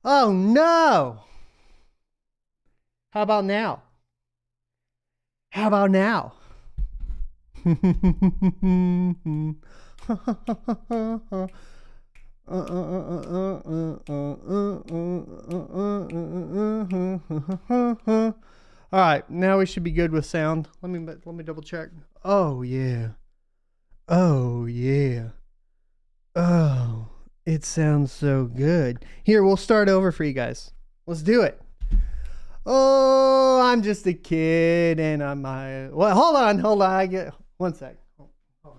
Oh no! How about now? How about now? All right, now we should be good with sound. Let me double check. Oh yeah. Oh yeah. Oh, it sounds so good. Here, we'll start over for you guys. Let's do it. Oh, I'm just a kid and I'm my. Well, hold on. I get one sec. Hold on.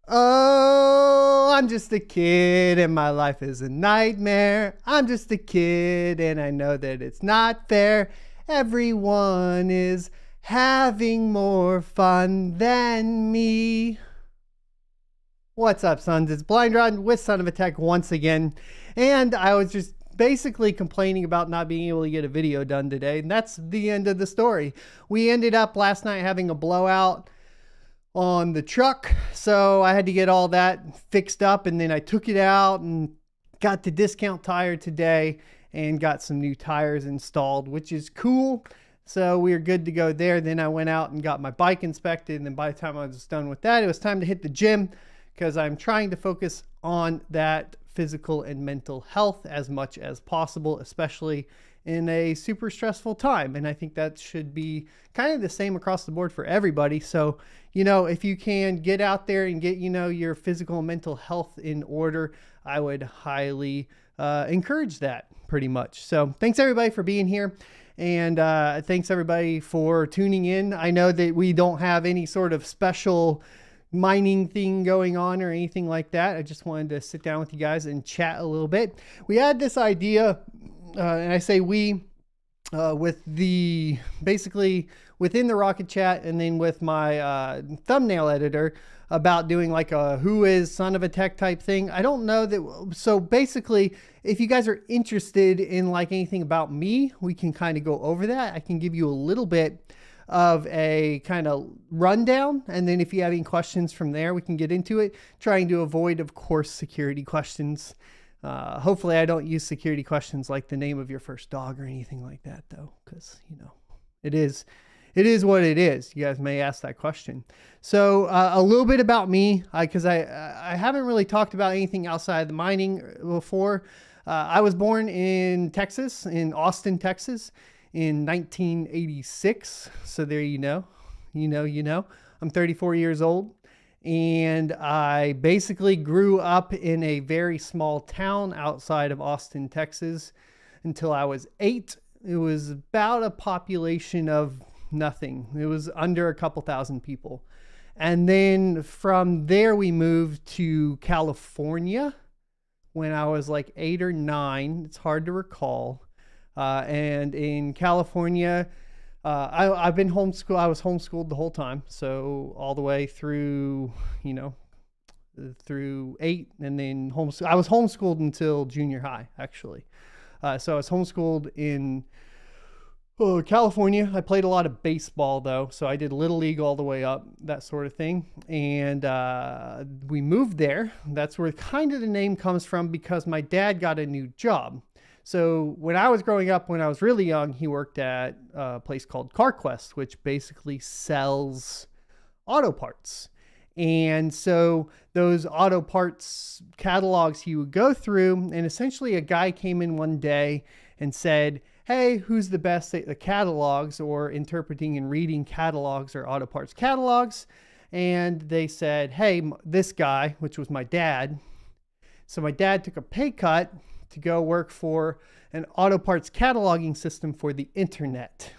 Oh, I'm just a kid and my life is a nightmare. I'm just a kid and I know that it's not fair. Everyone is having more fun than me. What's up, sons? It's Blind Rod with Son of a Tech once again. And I was just basically complaining about not being able to get a video done today. And that's the end of the story. We ended up last night having a blowout on the truck. So I had to get all that fixed up. And then I took it out and got the discount tire today and got some new tires installed, which is cool. So we were good to go there. Then I went out and got my bike inspected. And then by the time I was done with that, it was time to hit the gym, because I'm trying to focus on that physical and mental health as much as possible, especially in a super stressful time. And I think that should be kind of the same across the board for everybody. So, if you can get out there and get, your physical and mental health in order, I would highly encourage that pretty much. So thanks everybody for being here. And thanks everybody for tuning in. I know that we don't have any sort of special mining thing going on or anything like that. I just wanted to sit down with you guys and chat a little bit. We had this idea, and I say we, with the basically within the Rocket Chat and then with my thumbnail editor, about doing like a who is Son of a Tech type thing. I don't know that. So basically, if you guys are interested in like anything about me, we can kind of go over that. I can give you a little bit of a kind of rundown, and then if you have any questions from there, we can get into it, trying to avoid, of course, security questions. Hopefully I don't use security questions like the name of your first dog or anything like that, though, because it is what it is. You guys may ask that question. So a little bit about me, because I haven't really talked about anything outside the mining before. I was born in Texas, in Austin, Texas, in 1986. So there you know. I'm 34 years old, and I basically grew up in a very small town outside of Austin, Texas until I was 8. It was about a population of nothing. It was under a couple thousand people. And then from there we moved to California when I was like 8 or 9. It's hard to recall. And in California, I've been homeschooled. I was homeschooled the whole time. So all the way through, through 8, and then I was homeschooled until junior high, actually. So I was homeschooled in California. I played a lot of baseball though. So I did Little League all the way up, that sort of thing. And we moved there. That's where kind of the name comes from, because my dad got a new job. So when I was growing up, when I was really young, he worked at a place called CarQuest, which basically sells auto parts. And so those auto parts catalogs he would go through, and essentially a guy came in one day and said, hey, who's the best at the catalogs, or interpreting and reading catalogs or auto parts catalogs? And they said, hey, this guy, which was my dad. So my dad took a pay cut to go work for an auto parts cataloging system for the internet.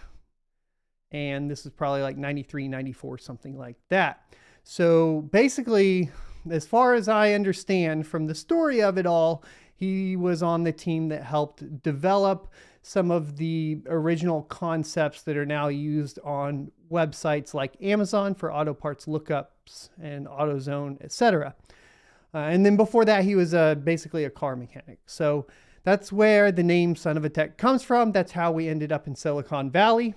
And this is probably like 93, 94, something like that. So basically, as far as I understand from the story of it all, he was on the team that helped develop some of the original concepts that are now used on websites like Amazon for auto parts lookups and AutoZone, etc. And then before that, he was basically a car mechanic. So that's where the name Son of a Tech comes from. That's how we ended up in Silicon Valley,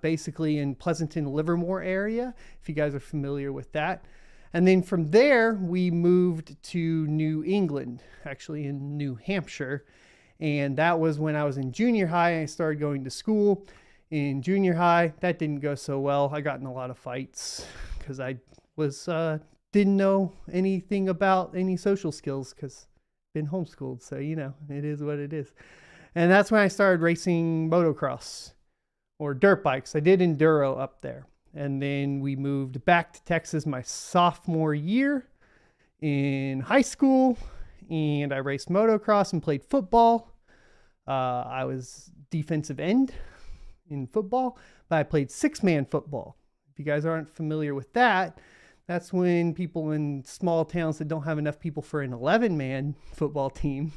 basically in Pleasanton, Livermore area, if you guys are familiar with that. And then from there, we moved to New England, actually in New Hampshire. And that was when I was in junior high. I started going to school in junior high. That didn't go so well. I got in a lot of fights because I was didn't know anything about any social skills because I've been homeschooled. So, you know, it is what it is. And that's when I started racing motocross or dirt bikes. I did enduro up there. And then we moved back to Texas my sophomore year in high school. And I raced motocross and played football. I was defensive end in football, but I played six-man football. If you guys aren't familiar with that, that's when people in small towns that don't have enough people for an 11-man football team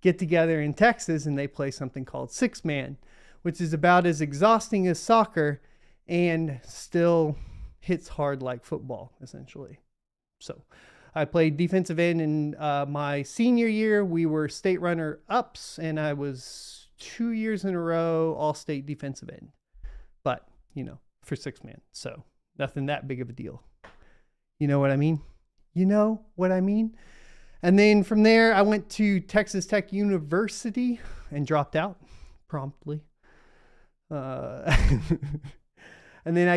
get together in Texas and they play something called six-man, which is about as exhausting as soccer and still hits hard like football, essentially. So I played defensive end in my senior year. We were state runner-ups, and I was 2 years in a row all-state defensive end. But, you know, for six-man, so nothing that big of a deal. You know what I mean? You know what I mean? And then from there, I went to Texas Tech University and dropped out promptly. And then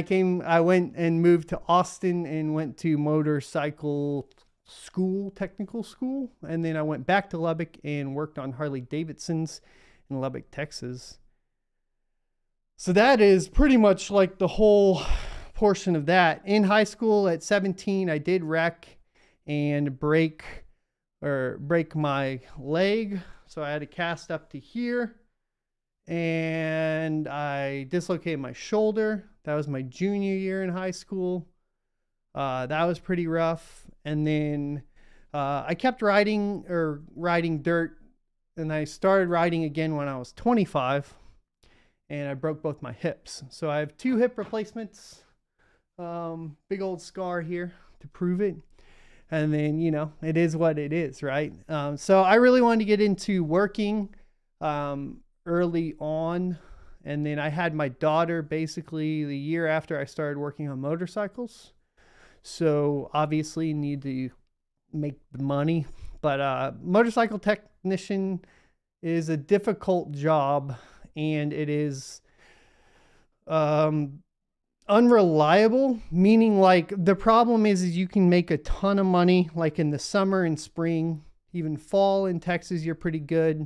I went and moved to Austin and went to motorcycle school, technical school. And then I went back to Lubbock and worked on Harley Davidsons in Lubbock, Texas. So that is pretty much like the whole portion of that. In high school at 17, I did wreck and break my leg. So I had a cast up to here and I dislocated my shoulder. That was my junior year in high school. That was pretty rough. And then I kept riding dirt, and I started riding again when I was 25, and I broke both my hips. So I have 2 hip replacements, big old scar here to prove it. And then, you know, it is what it is, right? So I really wanted to get into working early on. And then I had my daughter basically the year after I started working on motorcycles. So obviously need to make the money. But motorcycle technician is a difficult job, and it is unreliable, meaning like the problem is you can make a ton of money like in the summer and spring, even fall in Texas, you're pretty good.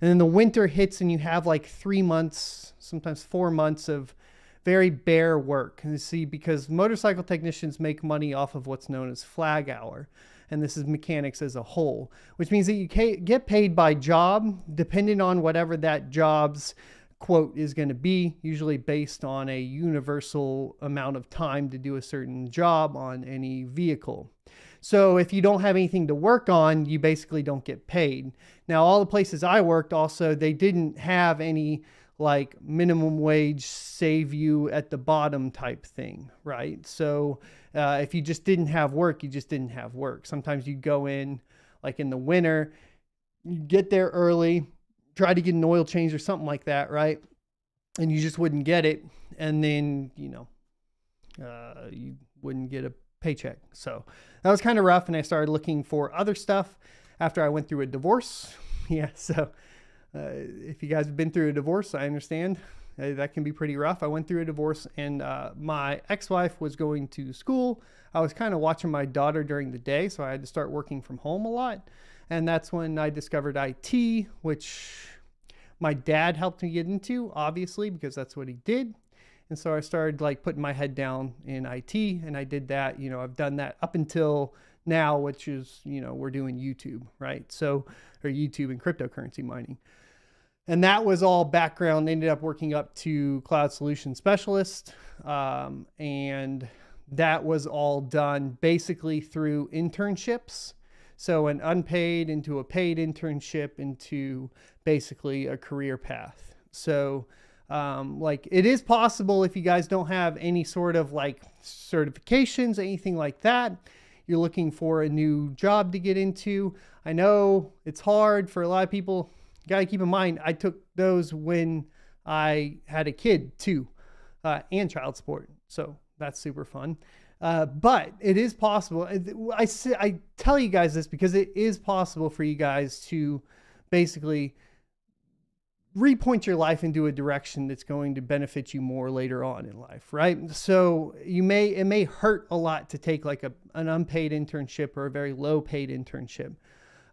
And then the winter hits and you have like 3 months, sometimes 4 months of very bare work. And see, because motorcycle technicians make money off of what's known as flag hour. And this is mechanics as a whole, which means that you get paid by job, depending on whatever that job's quote is going to be, usually based on a universal amount of time to do a certain job on any vehicle. So if you don't have anything to work on, you basically don't get paid. Now, all the places I worked also, they didn't have any like minimum wage save you at the bottom type thing, right? So if you just didn't have work, you just didn't have work. Sometimes you go in like in the winter, you get there early, try to get an oil change or something like that, right? And you just wouldn't get it. And then, you know, you wouldn't get a paycheck. So that was kind of rough. And I started looking for other stuff after I went through a divorce. Yeah. So if you guys have been through a divorce, I understand that can be pretty rough. I went through a divorce, and my ex-wife was going to school. I was kind of watching my daughter during the day, so I had to start working from home a lot. And that's when I discovered IT, which my dad helped me get into, obviously, because that's what he did. And so I started like putting my head down in IT, and I did that. You know, I've done that up until now, which is, you know, we're doing YouTube, right? So, or YouTube and cryptocurrency mining. And that was all background. Ended up working up to cloud solution specialist. And that was all done basically through internships. So an unpaid into a paid internship into basically a career path. So like it is possible if you guys don't have any sort of like certifications, anything like that, you're looking for a new job to get into. I know it's hard for a lot of people. You got to keep in mind, I took those when I had a kid too, and child support. So that's super fun. But it is possible. I tell you guys this because it is possible for you guys to basically repoint your life into a direction that's going to benefit you more later on in life, right? So it may hurt a lot to take like an unpaid internship or a very low paid internship,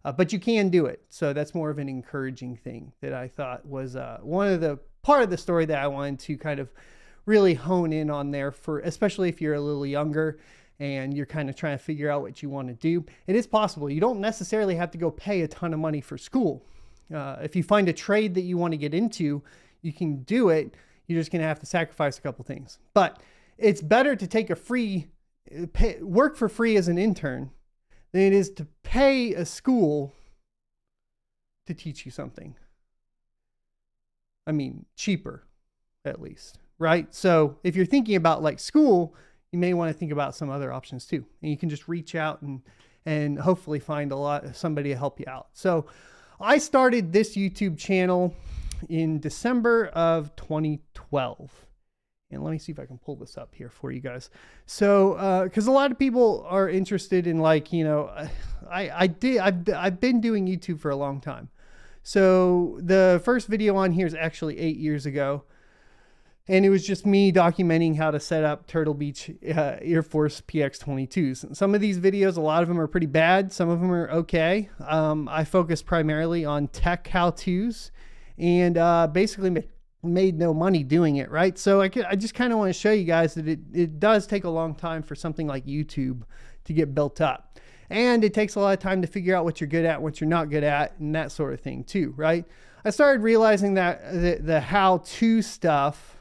but you can do it. So that's more of an encouraging thing that I thought was part of the story that I wanted to kind of really hone in on there, for especially if you're a little younger and you're kind of trying to figure out what you want to do. It is possible. You don't necessarily have to go pay a ton of money for school. If you find a trade that you want to get into, you can do it. You're just going to have to sacrifice a couple things. But it's better to take work for free as an intern than it is to pay a school to teach you something. I mean, cheaper, at least, right? So if you're thinking about like school, you may want to think about some other options too. And you can just reach out and hopefully find somebody to help you out. So I started this YouTube channel in December of 2012. And let me see if I can pull this up here for you guys. So, because a lot of people are interested in like, you know, I've been doing YouTube for a long time. So the first video on here is actually 8 years ago. And it was just me documenting how to set up Turtle Beach Air Force PX-22s. Some of these videos, a lot of them are pretty bad. Some of them are okay. I focus primarily on tech how-tos and basically made no money doing it, right? So I just kind of want to show you guys that it does take a long time for something like YouTube to get built up. And it takes a lot of time to figure out what you're good at, what you're not good at, and that sort of thing too, right? I started realizing that the how-to stuff,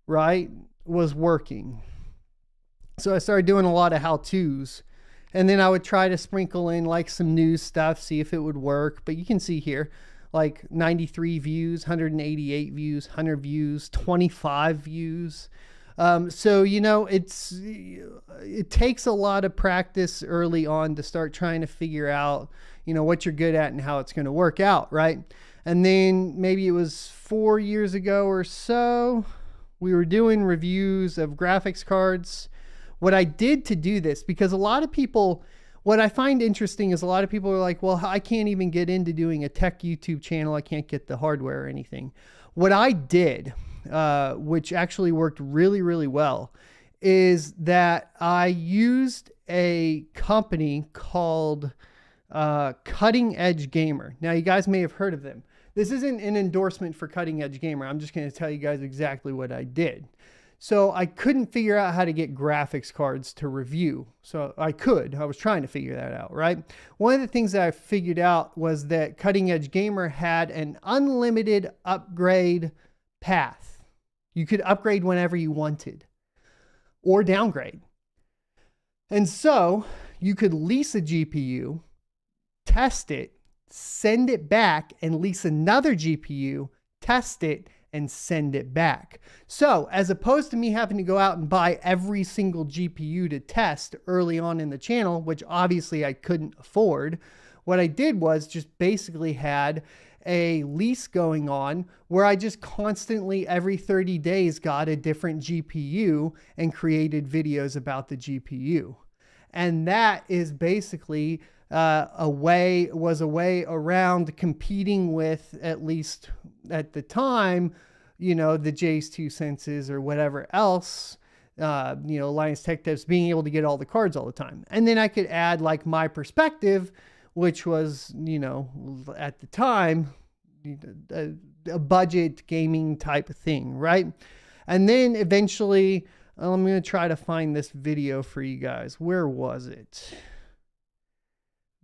right, was working. So I started doing a lot of how-tos, and then I would try to sprinkle in like some news stuff, see if it would work. But you can see here, like 93 views, 188 views, 100 views, 25 views. So, you know, it takes a lot of practice early on to start trying to figure out, you know, what you're good at and how it's going to work out, right? And then maybe it was 4 years ago or so, we were doing reviews of graphics cards. What I did to do this, because a lot of people, what I find interesting is a lot of people are like, well, I can't even get into doing a tech YouTube channel. I can't get the hardware or anything. What I did, which actually worked really, really well, is that I used a company called Cutting Edge Gamer. Now, you guys may have heard of them. This isn't an endorsement for Cutting Edge Gamer. I'm just going to tell you guys exactly what I did. So I couldn't figure out how to get graphics cards to review. So I was trying to figure that out, right? One of the things that I figured out was that Cutting Edge Gamer had an unlimited upgrade path. You could upgrade whenever you wanted or downgrade. And so you could lease a GPU, test it, send it back, and lease another GPU, test it, and send it back. So as opposed to me having to go out and buy every single GPU to test early on in the channel, which obviously I couldn't afford, what I did was just basically had a lease going on where I just constantly every 30 days got a different GPU and created videos about the GPU. And that is basically a way around competing with, at least at the time, you know, the J's 2 Senses or whatever else, you know, Alliance Tech Tips, being able to get all the cards all the time. And then I could add like my perspective, which was, you know, at the time, a budget gaming type of thing, right? And then eventually, I'm going to try to find this video for you guys. Where was it?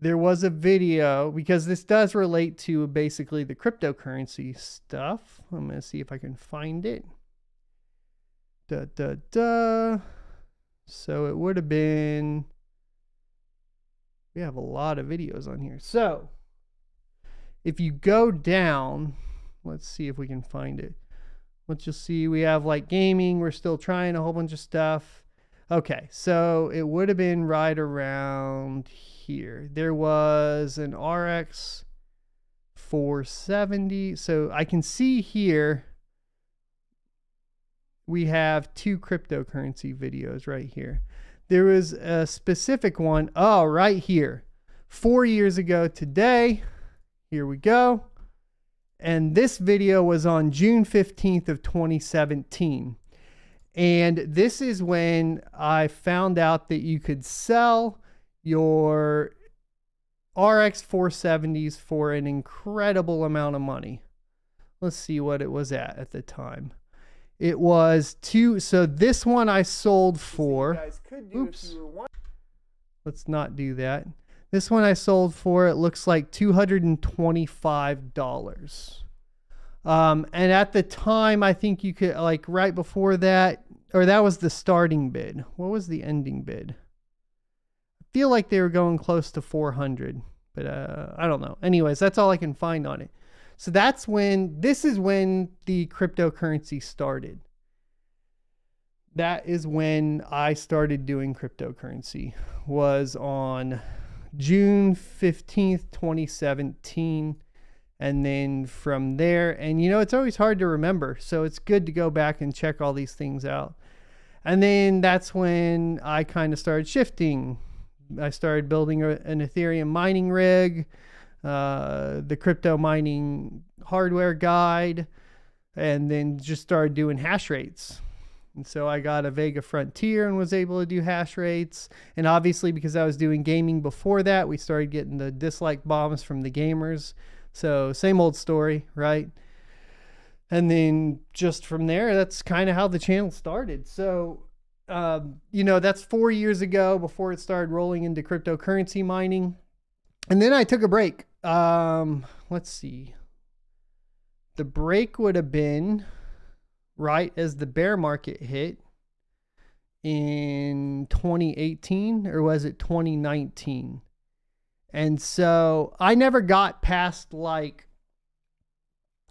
There was a video, because this does relate to basically the cryptocurrency stuff. I'm going to see if I can find it. So it would have been, we have a lot of videos on here. So if you go down, let's see if we can find it. Let's just see, we have like gaming. We're still trying a whole bunch of stuff. Okay, so it would have been right around here. There was an RX 470. So I can see here we have two cryptocurrency videos right here. There was a specific one, oh, right here, 4 years ago today. Here we go. And this video was on June 15th of 2017. And this is when I found out that you could sell your RX 470s for an incredible amount of money. Let's see what it was at the time. It was so this one I sold for, oops, let's not do that. This one I sold for, it looks like $225. And at the time, I think you could, like right before that, or that was the starting bid. What was the ending bid? I feel like they were going close to 400, but I don't know. Anyways, that's all I can find on it. So this is when the cryptocurrency started. That is when I started doing cryptocurrency, was on June 15th, 2017. And then from there, and you know, it's always hard to remember, so it's good to go back and check all these things out. And then that's when I kind of started shifting. I started building an Ethereum mining rig, the crypto mining hardware guide, and then just started doing hash rates. And so I got a Vega Frontier and was able to do hash rates. And obviously, because I was doing gaming before that, we started getting the dislike bombs from the gamers. So same old story, right? And then just from there, that's kind of how the channel started. So, you know, that's 4 years ago before it started rolling into cryptocurrency mining. And then I took a break. Let's see. The break would have been right as the bear market hit in 2018, or was it 2019? And so I never got past, like,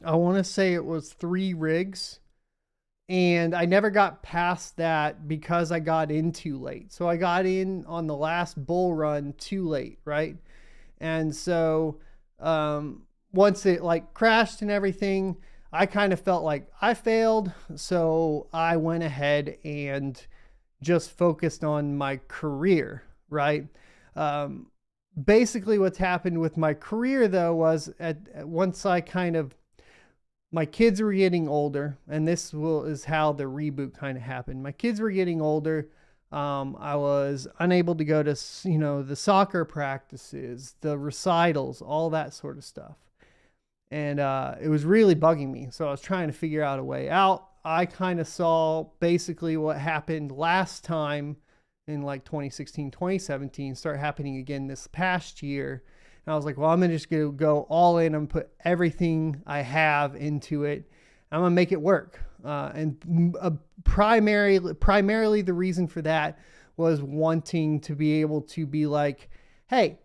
I want to say it was 3 rigs. And I never got past that because I got in too late. So I got in on the last bull run too late, right? And so once it like crashed and everything, I kind of felt like I failed. So I went ahead and just focused on my career, right? Basically what's happened with my career though was once I my kids were getting older, and this is how the reboot kind of happened. My kids were getting older. I was unable to go to, you know, the soccer practices, the recitals, all that sort of stuff. And it was really bugging me. So I was trying to figure out a way out. I kind of saw basically what happened last time in like 2016, 2017 start happening again this past year. And I was like, well, I'm just going to go all in and put everything I have into it. I'm going to make it work. Primarily the reason for that was wanting to be able to be like, hey,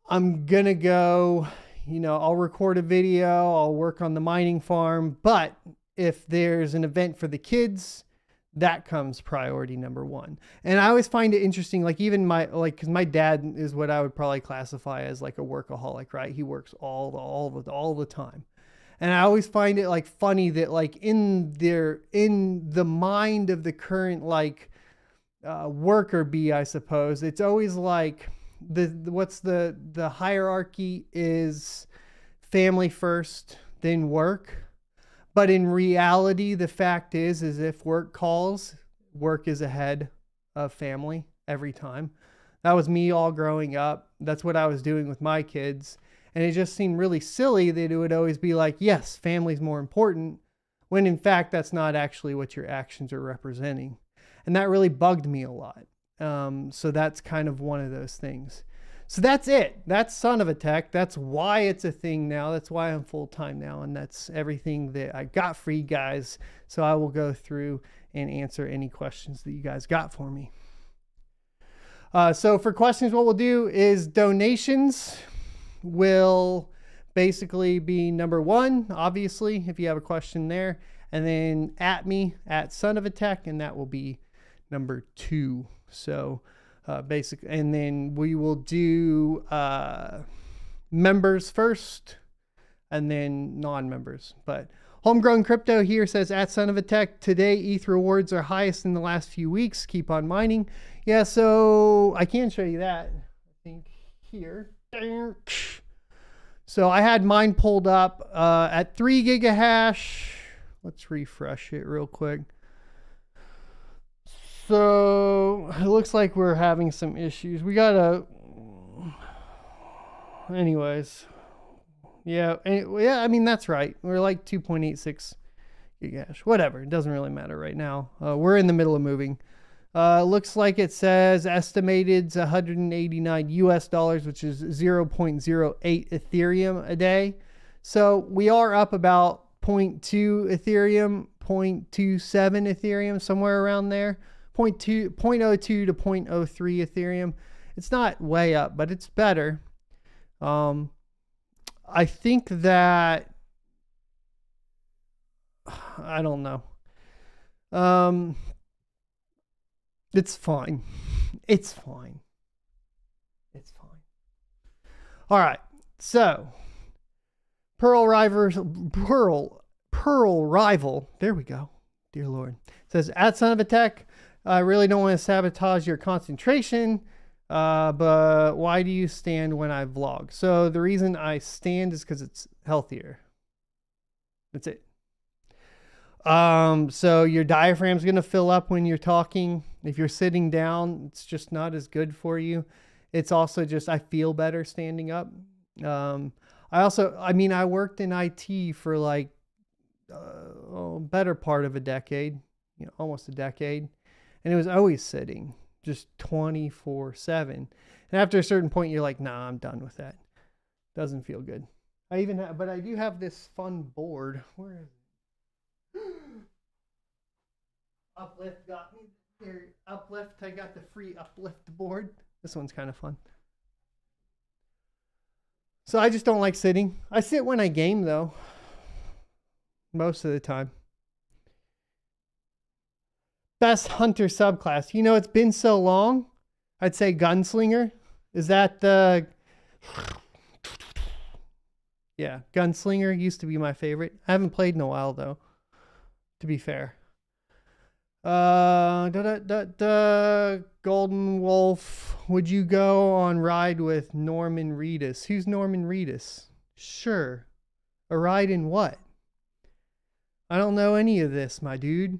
I'm going to go, you know, I'll record a video, I'll work on the mining farm. But if there's an event for the kids, that comes priority number 1. And I always find it interesting, like even because my dad is what I would probably classify as like a workaholic, right? He works all the time. And I always find it like funny that like in the mind of the current like worker bee, I suppose, it's always like the hierarchy is family first, then work. But in reality, the fact is if work calls, work is ahead of family every time. That was me all growing up. That's what I was doing with my kids. And it just seemed really silly that it would always be like, yes, family's more important, when in fact, that's not actually what your actions are representing. And that really bugged me a lot. So that's kind of one of those things. So that's it. That's Son of a Tech. That's why it's a thing now. That's why I'm full-time now. And that's everything that I got for you guys. So I will go through and answer any questions that you guys got for me. So for questions, what we'll do is donations will basically be number 1, obviously, if you have a question there. And then at me, at Son of a Tech, and that will be number 2. So basically, and then we will do members first and then non-members. But Homegrown Crypto here says, at Son of a Tech, today ETH rewards are highest in the last few weeks. Keep on mining. Yeah, so I can show you that. I think here. So I had mine pulled up at 3 gigahash. Let's refresh it real quick. So it looks like we're having some issues. We gotta, anyways. Yeah, I mean, that's right. We're like 2.86 gigahash. Whatever, it doesn't really matter right now. We're in the middle of moving. Looks like it says estimated $189 US, which is 0.08 Ethereum a day. So we are up about 0.2 Ethereum, 0.27 Ethereum, somewhere around there. 0.02 to 0.03 Ethereum. It's not way up, but it's better. I think that, I don't know. It's fine. It's fine. It's fine. All right. So, Pearl Rival. There we go. Dear Lord. Says, at Son of a Tech, I really don't want to sabotage your concentration. But why do you stand when I vlog? So the reason I stand is because it's healthier. That's it. So your diaphragm's going to fill up when you're talking. If you're sitting down, it's just not as good for you. It's also just, I feel better standing up. I worked in IT for like, better part of a decade, almost a decade. And it was always sitting, just 24/7. And after a certain point, you're like, nah, I'm done with that. Doesn't feel good. But I do have this fun board. Where is it? Uplift got me. Here, Uplift, I got the free Uplift board. This one's kind of fun. So I just don't like sitting. I sit when I game though. Most of the time. Best hunter subclass. It's been so long. I'd say gunslinger. Is that the... Yeah, gunslinger used to be my favorite. I haven't played in a while though, to be fair. Golden Wolf. Would you go on ride with Norman Reedus? Who's Norman Reedus? Sure. A ride in what? I don't know any of this, my dude.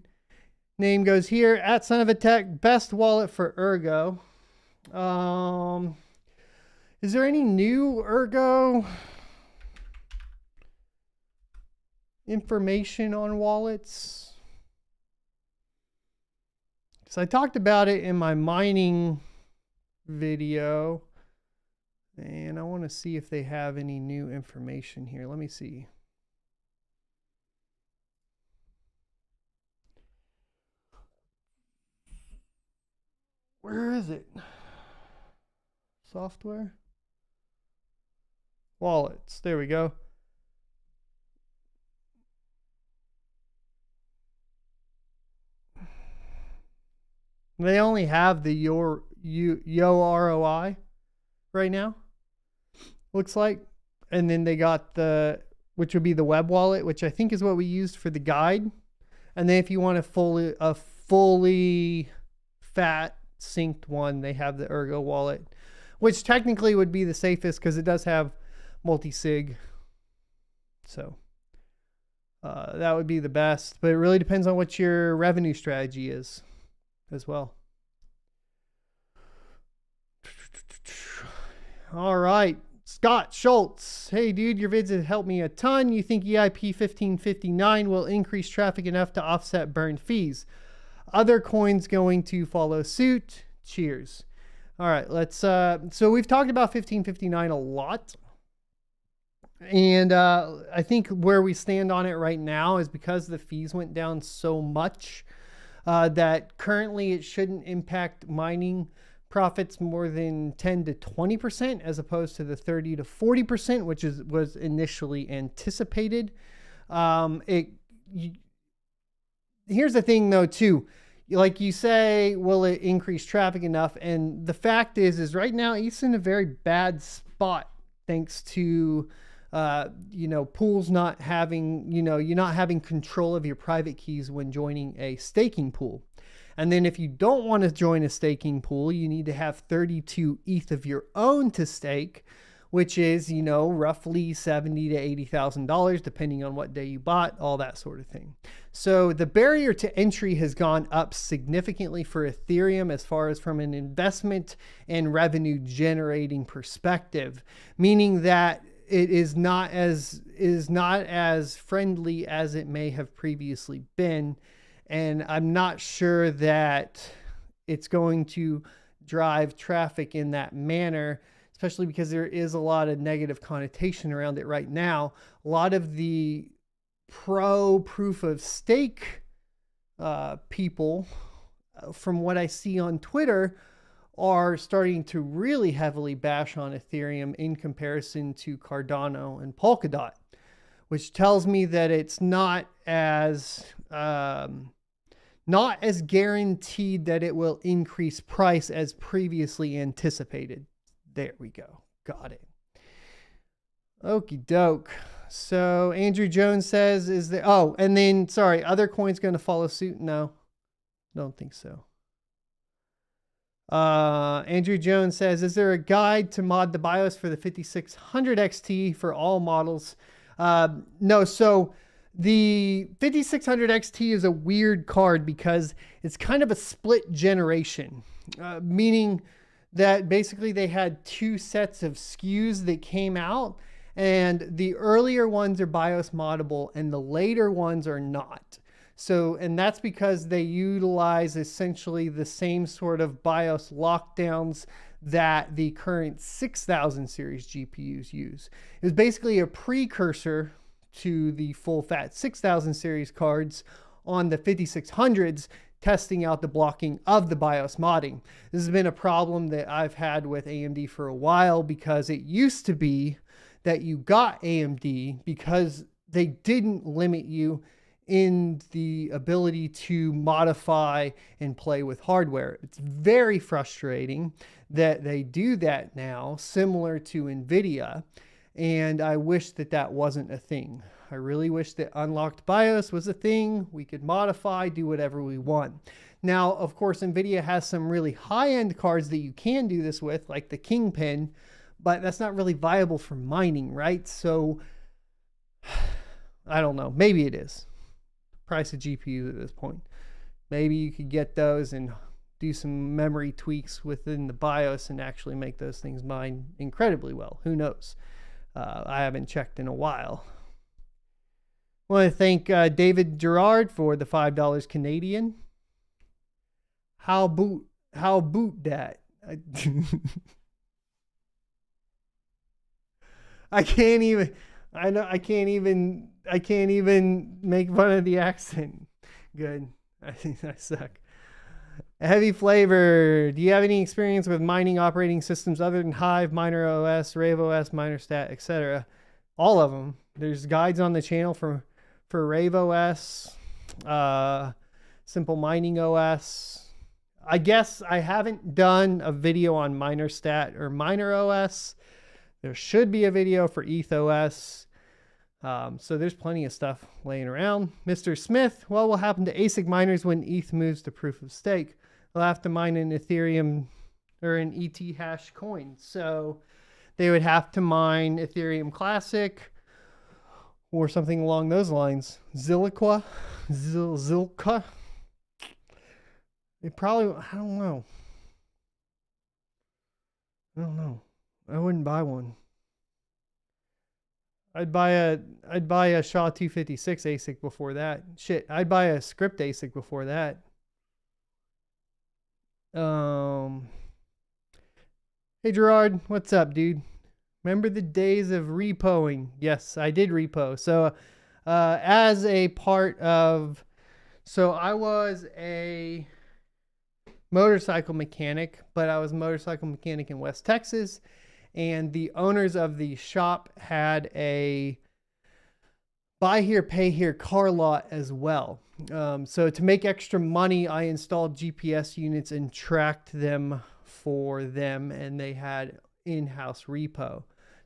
Name goes here. At Son of a Tech, best wallet for Ergo. Is there any new Ergo information on wallets? So I talked about it in my mining video, and I want to see if they have any new information here. Let me see. Where is it? Software? Wallets. There we go. They only have the Yo ROI right now, looks like. And then they got which would be the web wallet, which I think is what we used for the guide. And then if you want a fully fat synced one, they have the Ergo wallet, which technically would be the safest because it does have multi-sig. So that would be the best, but it really depends on what your revenue strategy is as well. All right, Scott Schultz. Hey dude, your vids have helped me a ton. You think EIP 1559 will increase traffic enough to offset burned fees? Other coins going to follow suit? Cheers. All right, let's so we've talked about 1559 a lot. And I think where we stand on it right now is because the fees went down so much that currently it shouldn't impact mining profits more than 10 to 20% as opposed to the 30 to 40%, which was initially anticipated. Here's the thing though too, like you say, will it increase traffic enough? And the fact is right now ETH's in a very bad spot thanks to pools not having, you're not having control of your private keys when joining a staking pool. And then if you don't want to join a staking pool, you need to have 32 ETH of your own to stake, which is, roughly $70,000 to $80,000, depending on what day you bought, all that sort of thing. So the barrier to entry has gone up significantly for Ethereum as far as from an investment and revenue generating perspective, meaning that it is not as friendly as it may have previously been. And I'm not sure that it's going to drive traffic in that manner, especially because there is a lot of negative connotation around it right now. A lot of the pro proof of stake people, from what I see on Twitter, are starting to really heavily bash on Ethereum in comparison to Cardano and Polkadot, which tells me that it's not as guaranteed that it will increase price as previously anticipated. There we go. Got it. Okie doke. So Andrew Jones says, other coins going to follow suit? No, don't think so. Andrew Jones says, is there a guide to mod the BIOS for the 5600 XT for all models? No. So the 5600 XT is a weird card because it's kind of a split generation, meaning that basically they had two sets of SKUs that came out, and the earlier ones are BIOS moddable and the later ones are not. So, and that's because they utilize essentially the same sort of BIOS lockdowns that the current 6000 series GPUs use. It was basically a precursor to the full fat 6000 series cards on the 5600s, testing out the blocking of the BIOS modding. This has been a problem that I've had with AMD for a while, because it used to be that you got AMD because they didn't limit you in the ability to modify and play with hardware. It's very frustrating that they do that now, similar to NVIDIA. And I wish that that wasn't a thing. I really wish that unlocked BIOS was a thing. We could modify, do whatever we want. Now, of course, NVIDIA has some really high-end cards that you can do this with, like the Kingpin, but that's not really viable for mining, right? So, I don't know. Maybe it is. Price of GPUs at this point. Maybe you could get those and do some memory tweaks within the BIOS and actually make those things mine incredibly well. Who knows? I haven't checked in a while. I want to thank David Gerard for the $5 Canadian. How boot that? I can't even make fun of the accent. Good. I think I suck. Heavy Flavor. Do you have any experience with mining operating systems other than Hive, Miner OS, Rave OS, MinerStat, etc.? All of them. There's guides on the channel for Rave OS, Simple Mining OS. I guess I haven't done a video on MinerStat or Miner OS. There should be a video for ETH OS. So there's plenty of stuff laying around. Mr. Smith, what will happen to ASIC miners when ETH moves to proof of stake? They'll have to mine an Ethereum or an ET hash coin. So they would have to mine Ethereum Classic or something along those lines. Zilliqa? It probably, I don't know. I wouldn't buy one. I'd buy a SHA 256 ASIC before that. Shit, I'd buy a script ASIC before that. Hey Gerard, what's up, dude? Remember the days of repoing? Yes, I did repo. So, as a part of, I was a motorcycle mechanic, but I was a motorcycle mechanic in West Texas. And the owners of the shop had a buy here, pay here car lot as well. So to make extra money, I installed GPS units and tracked them for them, and they had in-house repo.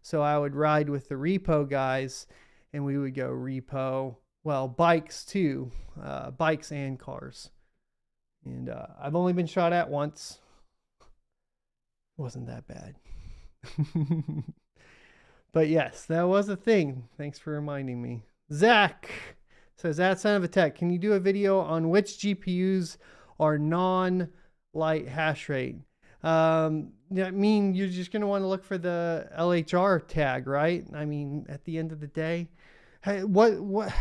So I would ride with the repo guys and we would go repo, well, bikes too, bikes and cars. And I've only been shot at once. It wasn't that bad. But yes, that was a thing. Thanks for reminding me. Zach says, that son of a tech, can you do a video on which GPUs are non-light hash rate? I mean, you're just going to want to look for the LHR tag, right? I mean, at the end of the day, hey, what,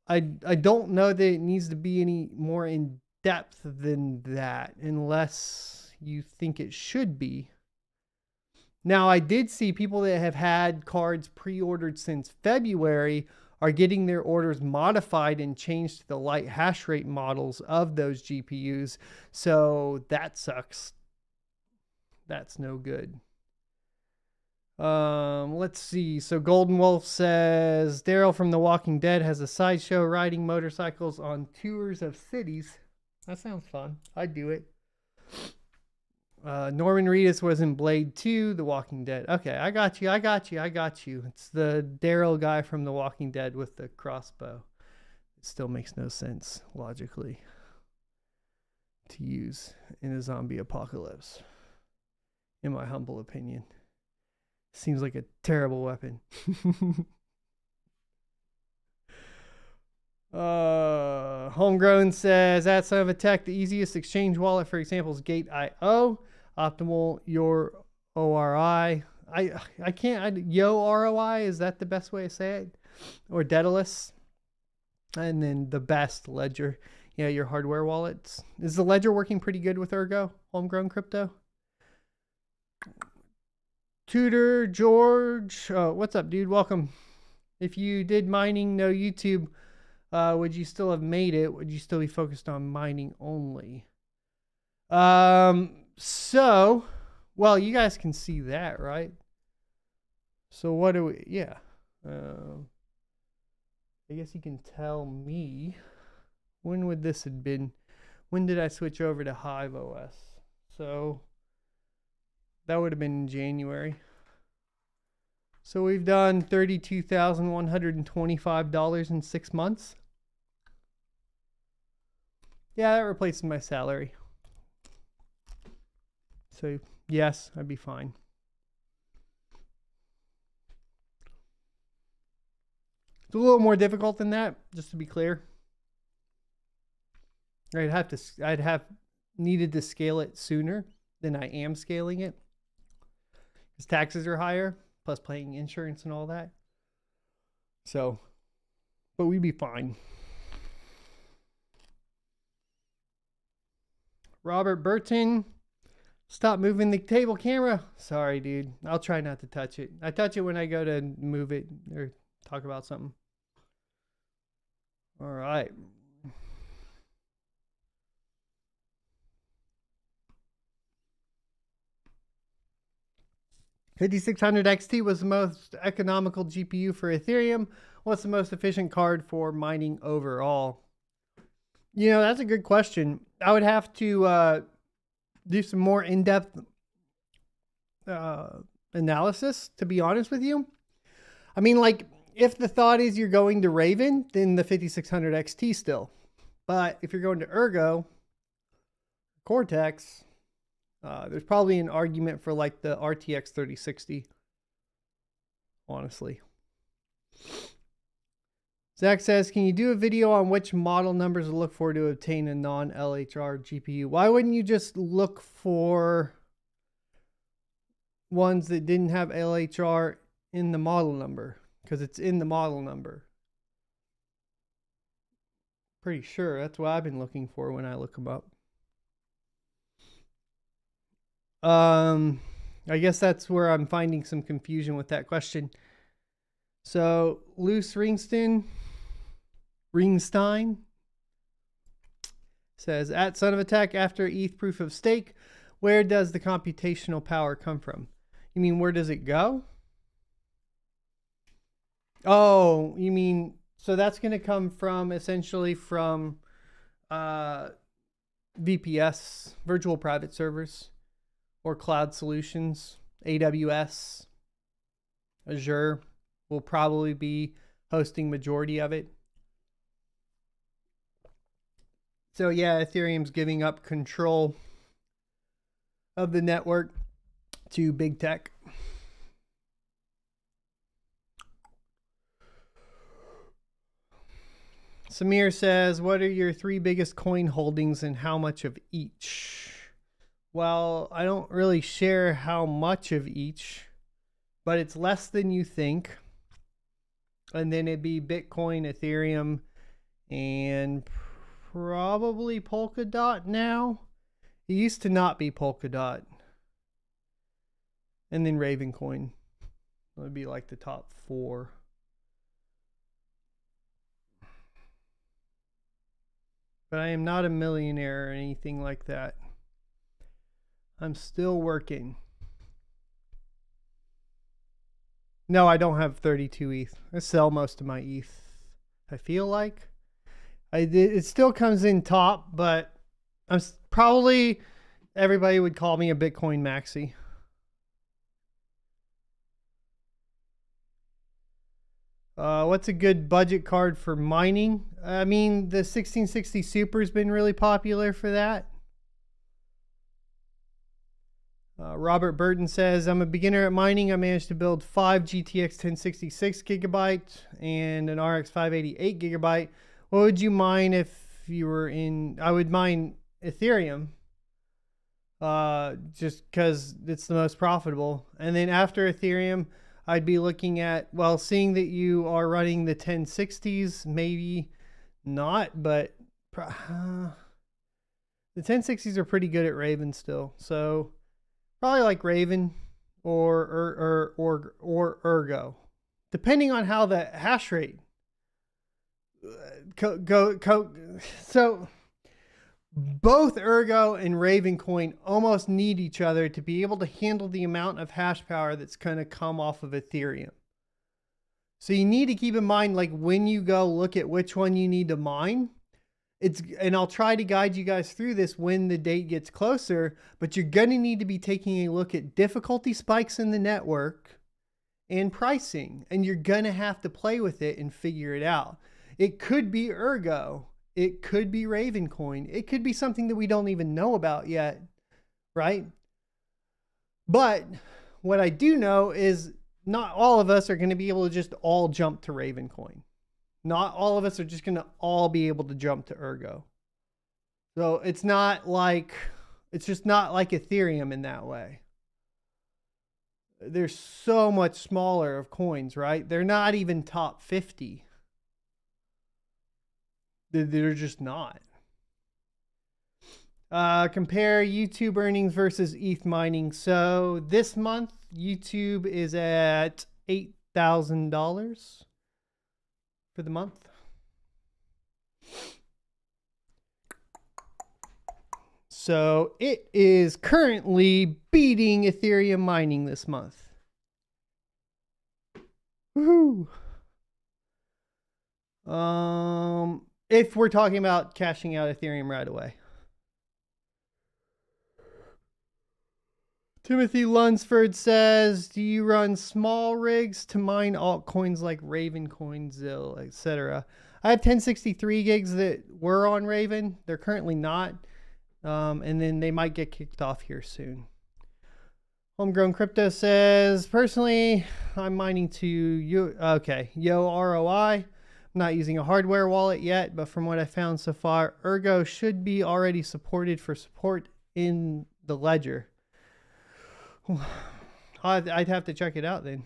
I don't know that it needs to be any more in depth than that, unless you think it should be. Now, I did see people that have had cards pre-ordered since February are getting their orders modified and changed to the light hash rate models of those GPUs. So that sucks. That's no good. Let's see. So Golden Wolf says, Daryl from The Walking Dead has a sideshow riding motorcycles on tours of cities. That sounds fun. I'd do it. Norman Reedus was in Blade 2, The Walking Dead. Okay, I got you. It's the Daryl guy from The Walking Dead with the crossbow. It still makes no sense logically to use in a zombie apocalypse, in my humble opinion. Seems like a terrible weapon. Homegrown says, that son of a tech, the easiest exchange wallet, for example, is Gate.io. Optimal your ORI. I can't, Yo ROI, is that the best way to say it? Or Daedalus. And then the best Ledger. Yeah, your hardware wallets. Is the Ledger working pretty good with Ergo? Homegrown crypto? Tudor George. Oh, what's up, dude? Welcome. If you did mining, no YouTube, would you still have made it? Would you still be focused on mining only? So, well, you guys can see that, right? So what do we, yeah. I guess you can tell me, when would this have been? When did I switch over to Hive OS? So that would have been in January. So we've done $32,125 in 6 months. Yeah, that replaces my salary. So yes, I'd be fine. It's a little more difficult than that, just to be clear. I'd have needed to scale it sooner than I am scaling it, because taxes are higher, plus paying insurance and all that. So, but we'd be fine. Robert Burton, stop moving the table camera. Sorry, dude. I'll try not to touch it. I touch it when I go to move it or talk about something. All right. $5,600 XT was the most economical GPU for Ethereum. What's the most efficient card for mining overall? You know, that's a good question. I would have to do some more in-depth analysis, to be honest with you. I mean, like, if the thought is you're going to Raven, then the 5600 XT still. But if you're going to Ergo, Cortex, there's probably an argument for like the RTX 3060. Honestly. Zach says, can you do a video on which model numbers to look for to obtain a non-LHR GPU? Why wouldn't you just look for ones that didn't have LHR in the model number? Because it's in the model number. Pretty sure that's what I've been looking for when I look them up. I guess that's where I'm finding some confusion with that question. So, Luce Ringstein says, at Son of Attack, after ETH proof of stake, where does the computational power come from? You mean, where does it go? Oh, you mean, so that's going to come from, essentially from VPS, virtual private servers. or cloud solutions. AWS, Azure will probably be hosting majority of it. So yeah, Ethereum's giving up control of the network to big tech. Samir says, what are your 3 biggest coin holdings and how much of each? Well, I don't really share how much of each, but it's less than you think. And then it'd be Bitcoin, Ethereum, and probably Polkadot now. It used to not be Polkadot. And then Ravencoin. That would be like the top 4. But I am not a millionaire or anything like that. I'm still working. No, I don't have 32 ETH. I sell most of my ETH. I feel like it still comes in top, but I'm probably, everybody would call me a Bitcoin maxi. What's a good budget card for mining? I mean, the 1660 Super has been really popular for that. Robert Burton says, I'm a beginner at mining. I managed to build 5 GTX 1066 gigabyte and an RX 588 gigabyte. What would you mine if you were in? I would mine Ethereum, just because it's the most profitable. And then after Ethereum, I'd be looking at, well, seeing that you are running the 1060s, maybe not, but the 1060s are pretty good at Raven still. So probably like Raven or Ergo, depending on how the hash rate so both Ergo and Ravencoin almost need each other to be able to handle the amount of hash power that's going to come off of Ethereum. So you need to keep in mind, like when you go look at which one you need to mine, and I'll try to guide you guys through this when the date gets closer, but you're going to need to be taking a look at difficulty spikes in the network and pricing, and you're going to have to play with it and figure it out. It could be Ergo. It could be Ravencoin. It could be something that we don't even know about yet, right? But what I do know is not all of us are going to be able to just all jump to Ravencoin. Not all of us are just going to all be able to jump to Ergo. So it's just not like Ethereum in that way. They're so much smaller of coins, right? They're not even top 50. They're just not. Compare YouTube earnings versus ETH mining. So this month, YouTube is at $8,000 for the month. So it is currently beating Ethereum mining this month. Woohoo! If we're talking about cashing out Ethereum right away. Timothy Lunsford says, do you run small rigs to mine altcoins like Ravencoin, Zill, etc.? I have 1063 gigs that were on Raven. They're currently not. And then they might get kicked off here soon. Homegrown Crypto says, personally, I'm mining to Yo ROI. I'm not using a hardware wallet yet, but from what I found so far, Ergo should be already supported for support in the ledger. I'd have to check it out then.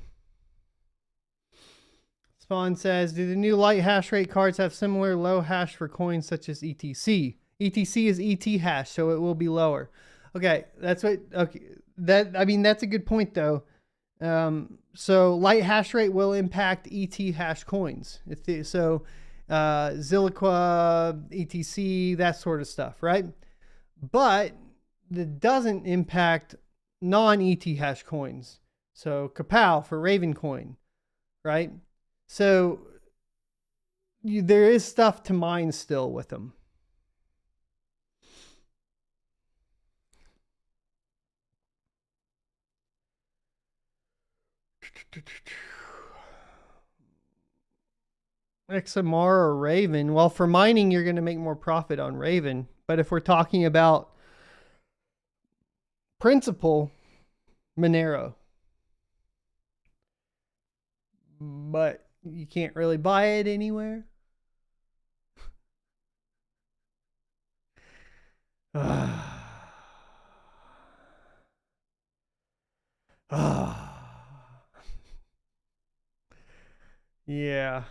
Spawn says, do the new light hash rate cards have similar low hash for coins such as ETC? ETC is ET hash, so it will be lower. Okay, that's what, okay. That's a good point though. So light hash rate will impact ET hash coins. Zilliqa, ETC, that sort of stuff, right? But it doesn't impact non-ET hash coins. So Kapow for Ravencoin, right? So there is stuff to mine still with them. XMR or Raven? Well, for mining, you're going to make more profit on Raven. But if we're talking about principal, Monero. But you can't really buy it anywhere. Yeah.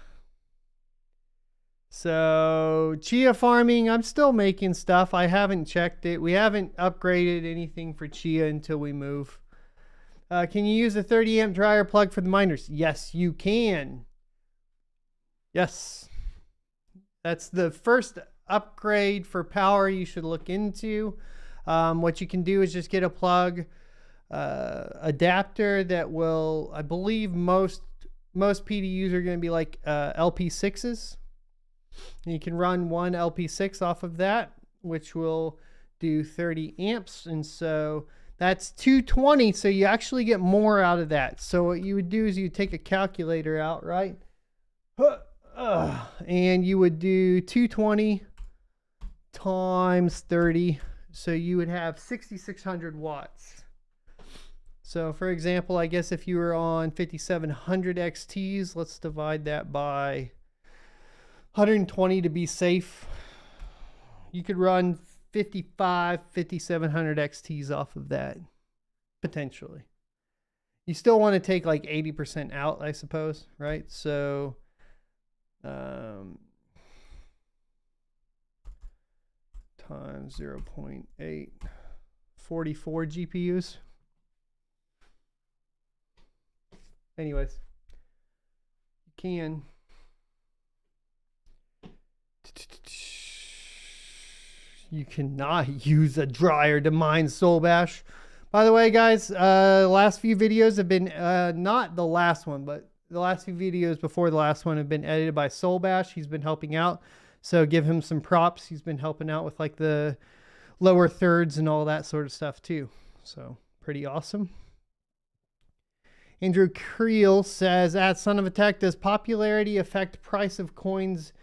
So chia farming, I'm still making stuff. I haven't checked it. We haven't upgraded anything for chia until we move. Can you use a 30 amp dryer plug for the miners? Yes, you can. Yes. That's the first upgrade for power you should look into. What you can do is just get a plug adapter that will, I believe most PDUs are going to be like LP6s. And you can run one LP6 off of that, which will do 30 amps. And so that's 220. So you actually get more out of that. So what you would do is you take a calculator out, right? And you would do 220 times 30. So you would have 6,600 watts. So for example, I guess if you were on 5,700 XTs, let's divide that by 120 to be safe. You could run 5,700 XTs off of that, potentially. You still want to take like 80% out, I suppose, right? So times 0.8, 44 GPUs. Anyways, you can. You cannot use a dryer to mine Soul Bash. By the way, guys, the last few videos have been, not the last one, but the last few videos before the last one have been edited by Soul Bash. He's been helping out. So give him some props. He's been helping out with like the lower thirds and all that sort of stuff too. So pretty awesome. Andrew Creel says, at Son of a Tech, does popularity affect price of coins?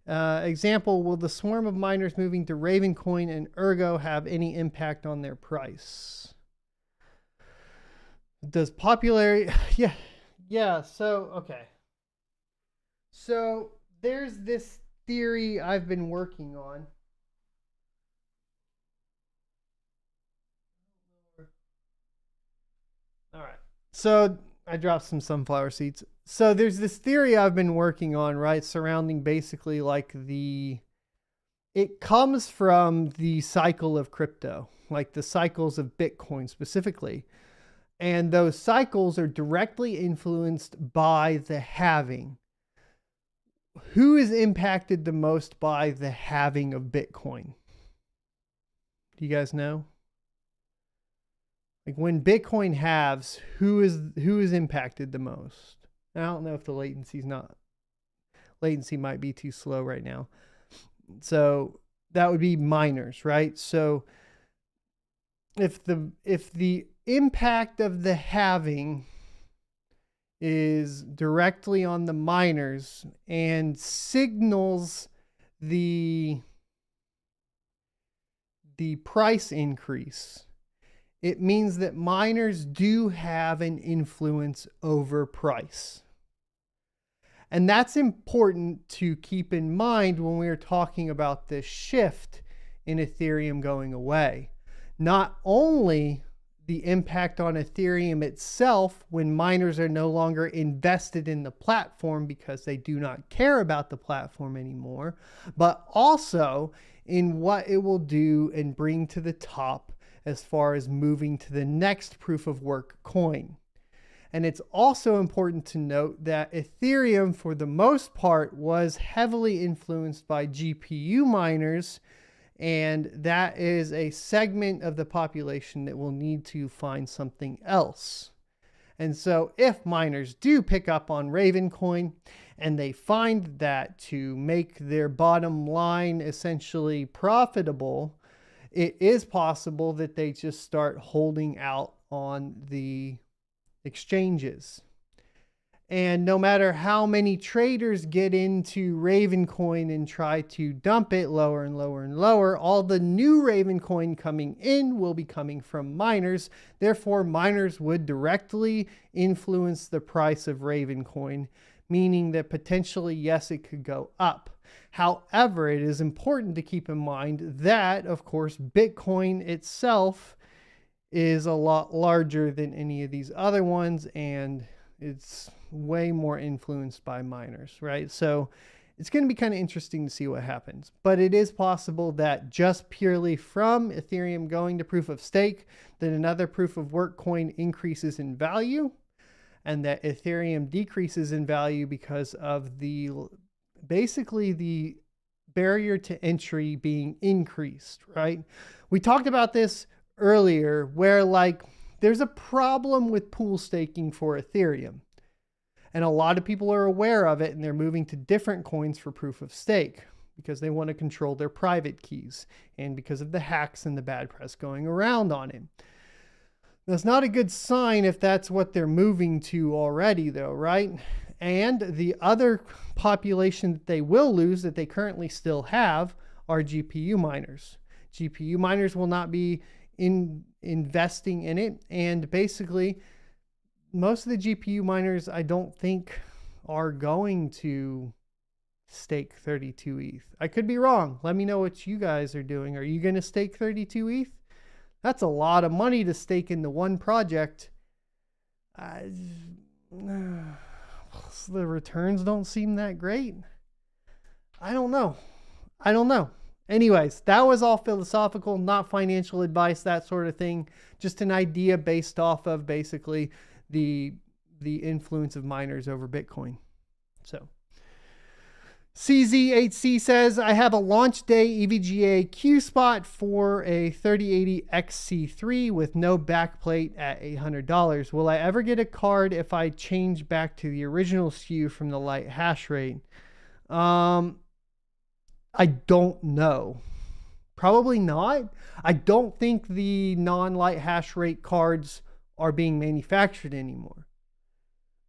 Example, will the swarm of miners moving to Ravencoin and Ergo have any impact on their price? Does popularity... Yeah, so, okay. So, there's this theory I've been working on. All right. So, I dropped some sunflower seeds. So there's this theory I've been working on, right? Surrounding basically like it comes from the cycle of crypto, like the cycles of Bitcoin specifically. And those cycles are directly influenced by the halving. Who is impacted the most by the halving of Bitcoin? Do you guys know? Like when Bitcoin halves, who is impacted the most? I don't know if the latency might be too slow right now. So that would be miners, right? So if the impact of the halving is directly on the miners and signals the price increase, it means that miners do have an influence over price. And that's important to keep in mind when we're talking about this shift in Ethereum going away. Not only the impact on Ethereum itself when miners are no longer invested in the platform because they do not care about the platform anymore, but also in what it will do and bring to the top as far as moving to the next proof of work coin. And it's also important to note that Ethereum, for the most part, was heavily influenced by GPU miners, and that is a segment of the population that will need to find something else. And so if miners do pick up on Ravencoin and they find that to make their bottom line essentially profitable, it is possible that they just start holding out on the exchanges. And no matter how many traders get into Ravencoin and try to dump it lower and lower and lower, all the new Ravencoin coming in will be coming from miners. Therefore, miners would directly influence the price of Ravencoin, meaning that potentially, yes, it could go up. However, it is important to keep in mind that, of course, Bitcoin itself is a lot larger than any of these other ones, and it's way more influenced by miners, right? So it's going to be kind of interesting to see what happens. But it is possible that just purely from Ethereum going to proof of stake, that another proof of work coin increases in value, and that Ethereum decreases in value because of basically the barrier to entry being increased, right? We talked about this earlier, where like there's a problem with pool staking for Ethereum. And a lot of people are aware of it, and they're moving to different coins for proof of stake because they want to control their private keys and because of the hacks and the bad press going around on it. That's not a good sign if that's what they're moving to already, though, right? And the other population that they will lose that they currently still have are GPU miners. GPU miners will not be investing in it, and basically most of the GPU miners, I don't think, are going to stake 32 ETH. I could be wrong. Let me know what you guys are doing. Are you going to stake 32 ETH? That's a lot of money to stake into one project. The returns don't seem that great. I don't know. Anyways, that was all philosophical, not financial advice, that sort of thing. Just an idea based off of basically the influence of miners over Bitcoin. So CZ8C says, I have a launch day EVGA Q spot for a 3080 XC3 with no backplate at $800. Will I ever get a card if I change back to the original SKU from the light hash rate? I don't know. Probably not. I don't think the non-light hash rate cards are being manufactured anymore.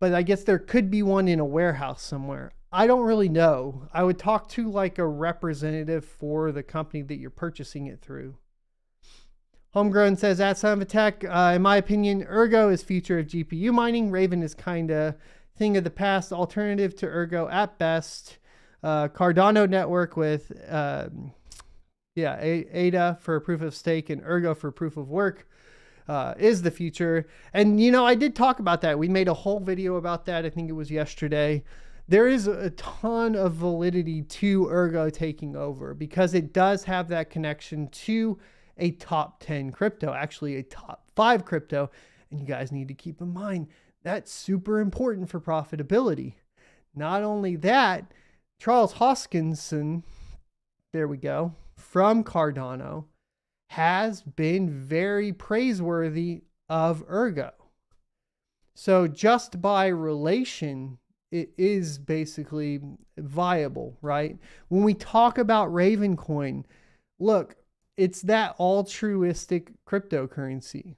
But I guess there could be one in a warehouse somewhere. I don't really know. I would talk to like a representative for the company that you're purchasing it through. Homegrown says, at Son of a Tech, in my opinion, Ergo is future of GPU mining. Raven is kind of thing of the past, alternative to Ergo at best. Cardano network with ADA for proof of stake and Ergo for proof of work is the future. And, you know, I did talk about that. We made a whole video about that. I think it was yesterday. There is a ton of validity to Ergo taking over because it does have that connection to a top 10 crypto, actually a top 5 crypto. And you guys need to keep in mind that's super important for profitability. Not only that, Charles Hoskinson, there we go, from Cardano, has been very praiseworthy of Ergo. So just by relation, it is basically viable, right? When we talk about Ravencoin, look, it's that altruistic cryptocurrency.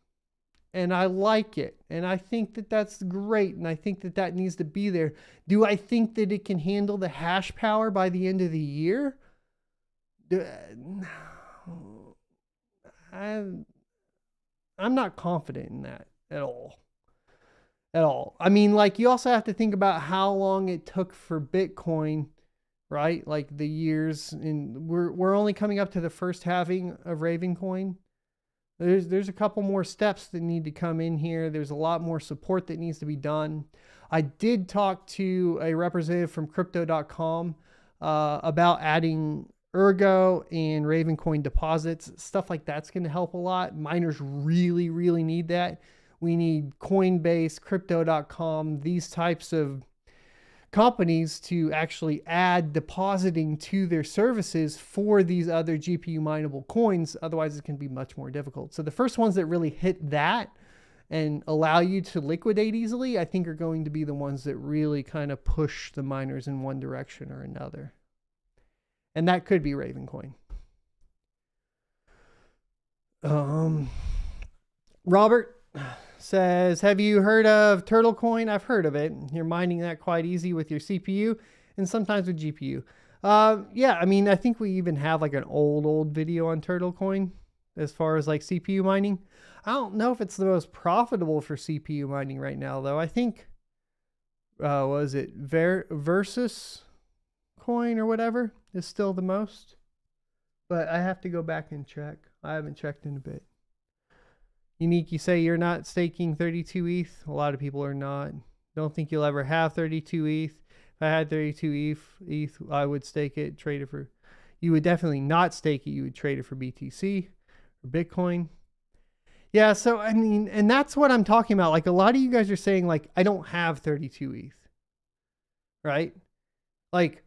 And I like it. And I think that that's great. And I think that that needs to be there. Do I think that it can handle the hash power by the end of the year? I'm not confident in that at all. I mean, like, you also have to think about how long it took for Bitcoin, right? Like the years, and we're only coming up to the first halving of Ravencoin. There's a couple more steps that need to come in here. There's a lot more support that needs to be done. I did talk to a representative from crypto.com about adding Ergo and Ravencoin deposits. Stuff like that's going to help a lot. Miners really, really need that. We need Coinbase, crypto.com, these types of companies to actually add depositing to their services for these other GPU mineable coins. Otherwise, it's going to be much more difficult. So the first ones that really hit that and allow you to liquidate easily, I think are going to be the ones that really kind of push the miners in one direction or another. And that could be Ravencoin. Robert says, have you heard of Turtlecoin? I've heard of it. You're mining that quite easy with your CPU and sometimes with GPU. Yeah, I mean, I think we even have like an old video on Turtlecoin as far as like CPU mining. I don't know if it's the most profitable for CPU mining right now, though. I think, was it Versus Coin or whatever is still the most? But I have to go back and check. I haven't checked in a bit. Unique, you say you're not staking 32 ETH. A lot of people are not. Don't think you'll ever have 32 ETH. If I had 32 ETH, I would stake it, trade it for. You would definitely not stake it. You would trade it for BTC or Bitcoin. Yeah, so I mean, and that's what I'm talking about. Like a lot of you guys are saying, like, I don't have 32 ETH. Right? Like,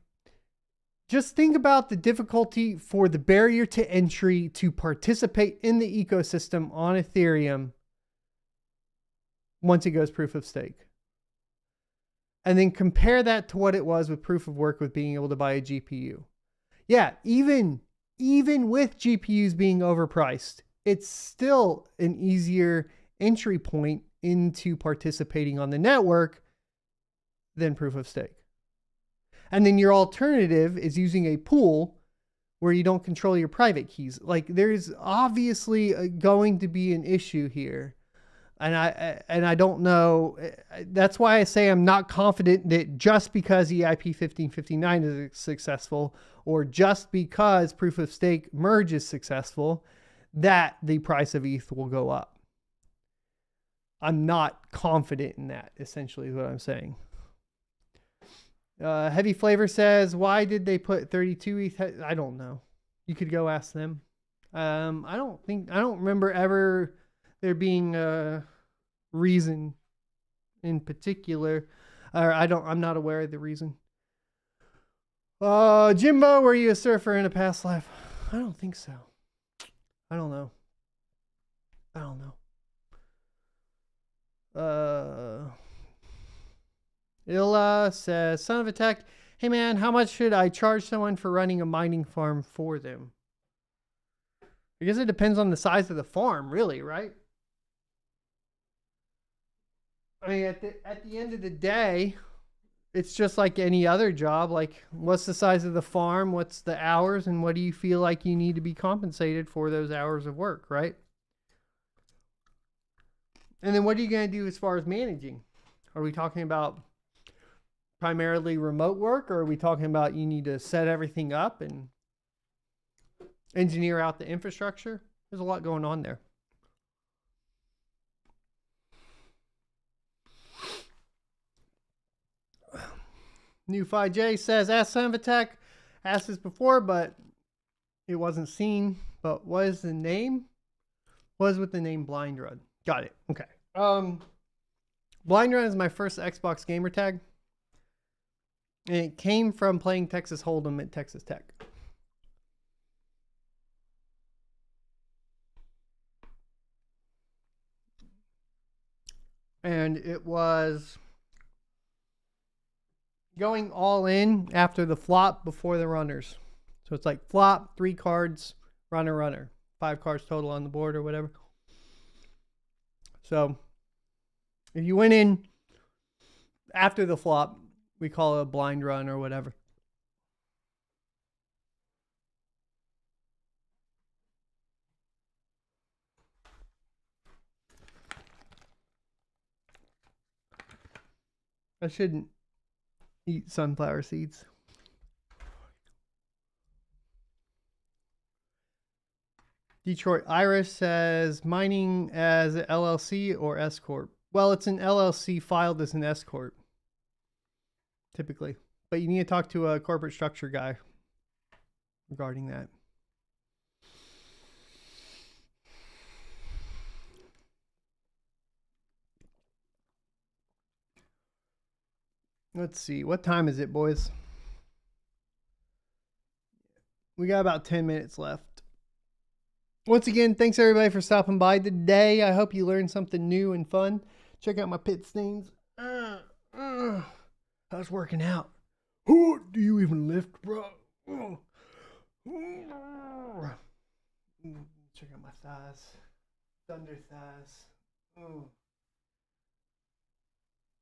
just think about the difficulty for the barrier to entry to participate in the ecosystem on Ethereum once it goes proof of stake. And then compare that to what it was with proof of work with being able to buy a GPU. Yeah, even with GPUs being overpriced, it's still an easier entry point into participating on the network than proof of stake. And then your alternative is using a pool where you don't control your private keys. Like there's obviously going to be an issue here. And I don't know. That's why I say I'm not confident that just because EIP 1559 is successful or just because proof of stake merge is successful, that the price of ETH will go up. I'm not confident in that, essentially is what I'm saying. Heavy Flavor says, why did they put 32 ETH? I don't know. You could go ask them. I don't remember ever there being a reason in particular. Or I'm not aware of the reason. Jimbo, were you a surfer in a past life? I don't think so. I don't know. Illa says, son of a tech, hey man, how much should I charge someone for running a mining farm for them? I guess it depends on the size of the farm, really, right? I mean, at the end of the day, it's just like any other job. Like, what's the size of the farm? What's the hours? And what do you feel like you need to be compensated for those hours of work, right? And then what are you going to do as far as managing? Are we talking about primarily remote work, or are we talking about you need to set everything up and engineer out the infrastructure? There's a lot going on there. New 5J says, ask Son of a Tech. Asked this before, but it wasn't seen. But what is the name? What is with the name Blind Run? Got it. Okay. Blind Run is my first Xbox gamer tag. And it came from playing Texas Hold'em at Texas Tech. And it was going all in after the flop before the runners. So it's like flop, 3 cards, runner, 5 cards total on the board or whatever. So if you went in after the flop, we call it a blind run or whatever. I shouldn't eat sunflower seeds. Detroit Iris says, mining as an LLC or S Corp? Well, it's an LLC filed as an S Corp, typically. But you need to talk to a corporate structure guy regarding that. Let's see. What time is it, boys? We got about 10 minutes left. Once again, thanks everybody for stopping by today. I hope you learned something new and fun. Check out my pit stains. I was working out. Who do you even lift, bro? Check out my thighs. Thunder thighs.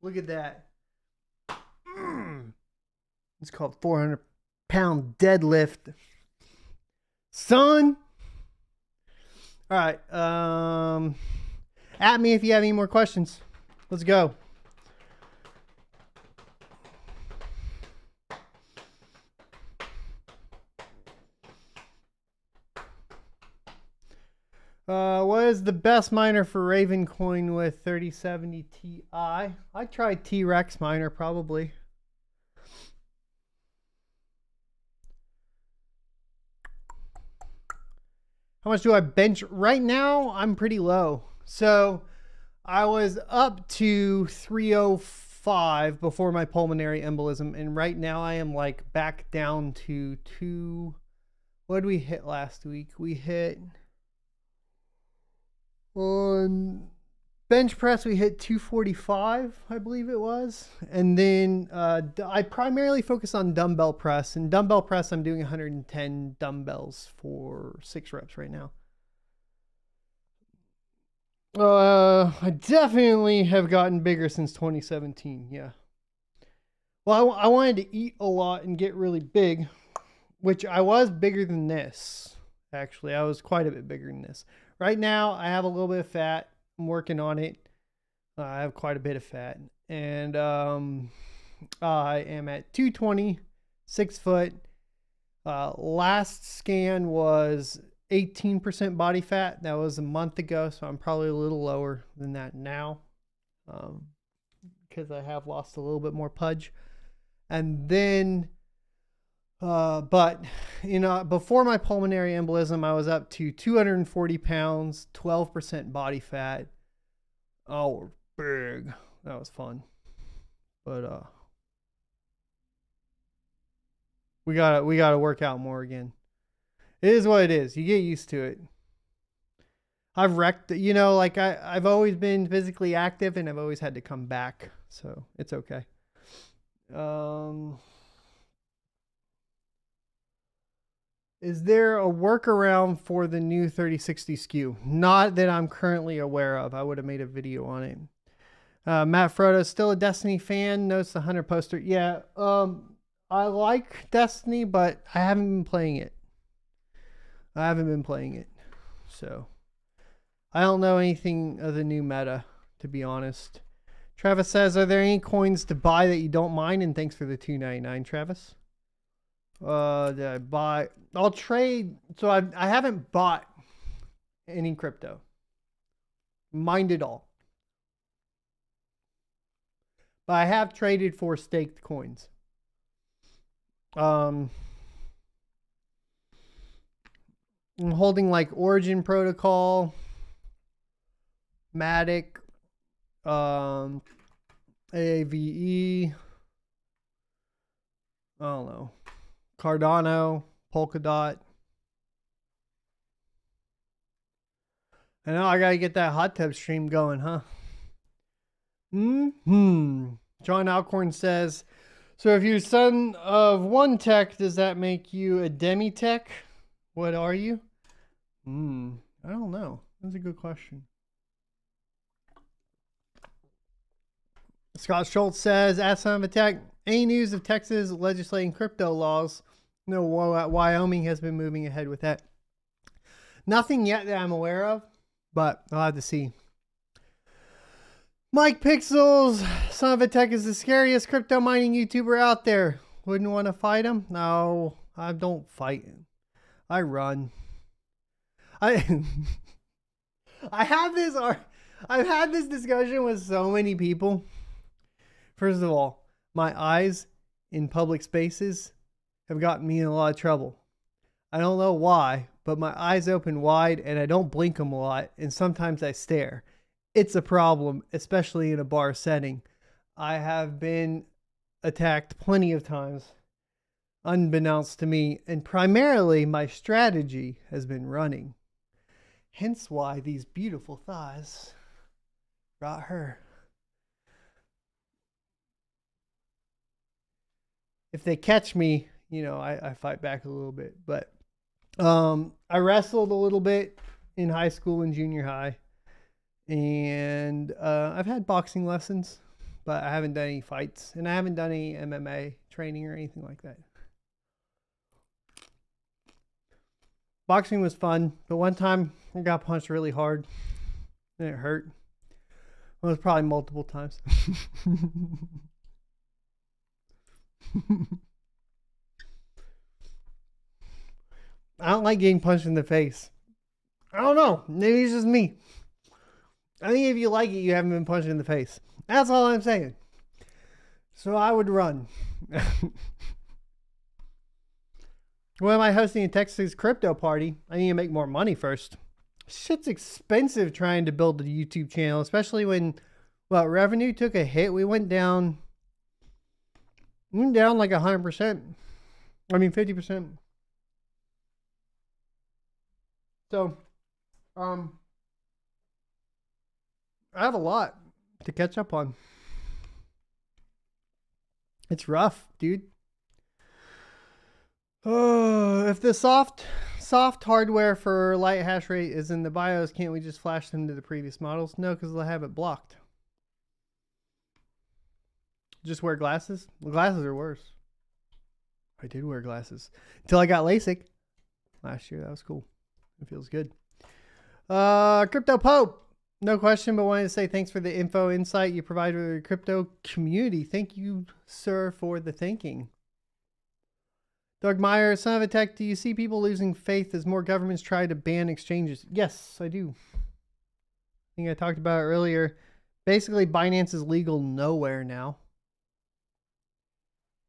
Look at that. It's called 400-pound deadlift. Son. All right. At me if you have any more questions. Let's go. What is the best miner for Ravencoin with 3070 Ti? I tried T-Rex miner probably. How much do I bench? Right now, I'm pretty low. So I was up to 305 before my pulmonary embolism. And right now I am like back down to 2. What did we hit last week? We hit on bench press, we hit 245, I believe it was. And then I primarily focus on dumbbell press. And dumbbell press, I'm doing 110 dumbbells for 6 reps right now. I definitely have gotten bigger since 2017. Yeah. Well, I wanted to eat a lot and get really big, which I was bigger than this. Actually, I was quite a bit bigger than this. Right now, I have a little bit of fat. I'm working on it. I have quite a bit of fat. And I am at 220, 6 foot. Last scan was 18% body fat. That was a month ago, so I'm probably a little lower than that now because I have lost a little bit more pudge. And then but you know, before my pulmonary embolism, I was up to 240 pounds, 12% body fat. Oh, we're big. That was fun. But we gotta work out more again. It is what it is. You get used to it. I've wrecked, you know, like I've always been physically active and I've always had to come back. So it's okay. Is there a workaround for the new 3060 SKU? Not that I'm currently aware of. I would have made a video on it. Matt Frodo, still a Destiny fan. Notes the Hunter poster. Yeah, I like Destiny, but I haven't been playing it. So I don't know anything of the new meta, to be honest. Travis says, are there any coins to buy that you don't mind? And thanks for the $2.99, Travis. Did I buy? I'll trade. So I haven't bought any crypto. Mind it all. But I have traded for staked coins. I'm holding like Origin Protocol, Matic, AAVE. I don't know. Cardano, Polkadot. I know I gotta get that hot tub stream going, huh? John Alcorn says, so if you're son of one tech, does that make you a demi-tech? What are you? I don't know. That's a good question. Scott Schultz says, ask son of a tech, any news of Texas legislating crypto laws? No, Wyoming has been moving ahead with that. Nothing yet that I'm aware of, but I'll have to see. Mike Pixels, son of a tech, is the scariest crypto mining YouTuber out there. Wouldn't want to fight him? No, I don't fight him. I run. I've had this discussion with so many people. First of all, my eyes in public spaces have gotten me in a lot of trouble. I don't know why, but my eyes open wide and I don't blink them a lot, and sometimes I stare. It's a problem, especially in a bar setting. I have been attacked plenty of times, unbeknownst to me, and primarily my strategy has been running. Hence why these beautiful thighs brought her. If they catch me, you know, I fight back a little bit. But I wrestled a little bit in high school and junior high. And I've had boxing lessons, but I haven't done any fights, and I haven't done any MMA training or anything like that. Boxing was fun, but one time I got punched really hard and it hurt. It was probably multiple times. I don't like getting punched in the face. I don't know. Maybe it's just me. I think if you like it, you haven't been punched in the face. That's all I'm saying. So I would run. When am I hosting a Texas crypto party? I need to make more money first. Shit's expensive trying to build a YouTube channel, especially when, well, revenue took a hit. We went down like 100%. I mean, 50%. So, I have a lot to catch up on. It's rough, dude. Oh, if the soft hardware for light hash rate is in the BIOS, can't we just flash them to the previous models? No, because they'll have it blocked. Just wear glasses? The glasses are worse. I did wear glasses until I got LASIK last year. That was cool. It feels good. Crypto Pope. No question, but wanted to say thanks for the info insight you provide with the crypto community. Thank you, sir, for the thinking. Doug Meyer, son of a tech, do you see people losing faith as more governments try to ban exchanges? Yes, I do. I think I talked about it earlier. Basically, Binance is legal nowhere now.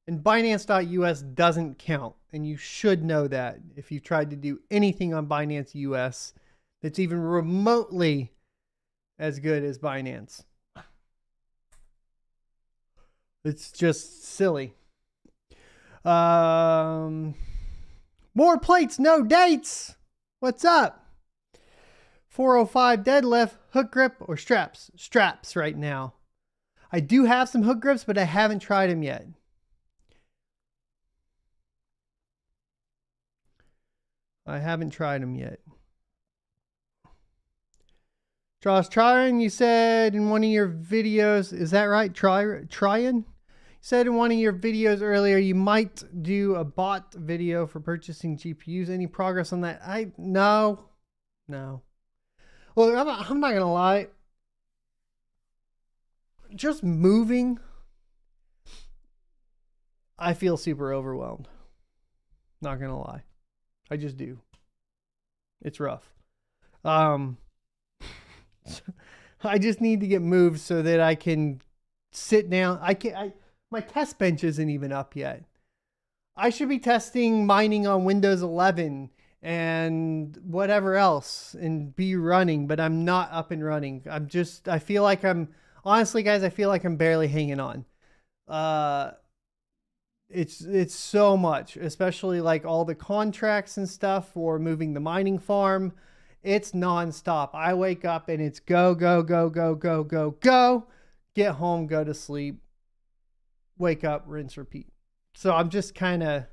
And Binance.us doesn't count. And you should know that if you tried to do anything on Binance US that's even remotely as good as Binance. It's just silly. More plates, no dates. What's up? 405 deadlift, hook grip, or straps? Straps right now. I do have some hook grips, but I haven't tried them yet. Josh Tryon, you said in one of your videos, is that right? Tryon? Said in one of your videos earlier you might do a bot video for purchasing GPUs. Any progress on that? No. Well, I'm not gonna lie. Just moving, I feel super overwhelmed. Not gonna lie, I just do. It's rough. I just need to get moved so that I can sit down. My test bench isn't even up yet. I should be testing mining on Windows 11 and whatever else and be running, but I'm not up and running. I feel like honestly, guys, I feel like I'm barely hanging on. It's so much, especially like all the contracts and stuff for moving the mining farm. It's nonstop. I wake up and it's go. Get home, go to sleep. Wake up, rinse, repeat. So I'm just I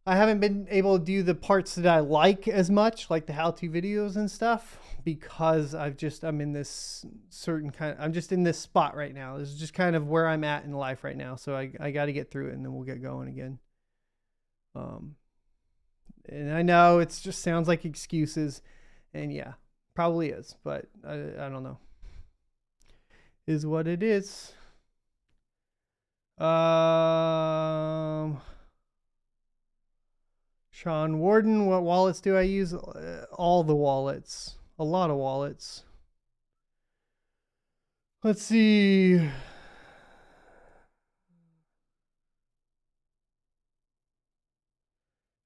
haven't been able to do the parts that I like as much, like the how-to videos and stuff, because I'm in this I'm just in this spot right now. This is just kind of where I'm at in life right now. So I got to get through it and then we'll get going again. And I know it just sounds like excuses, and yeah, probably is, but I don't know. Is what it is. Sean Warden, what wallets do I use? All the wallets. A lot of wallets. Let's see. If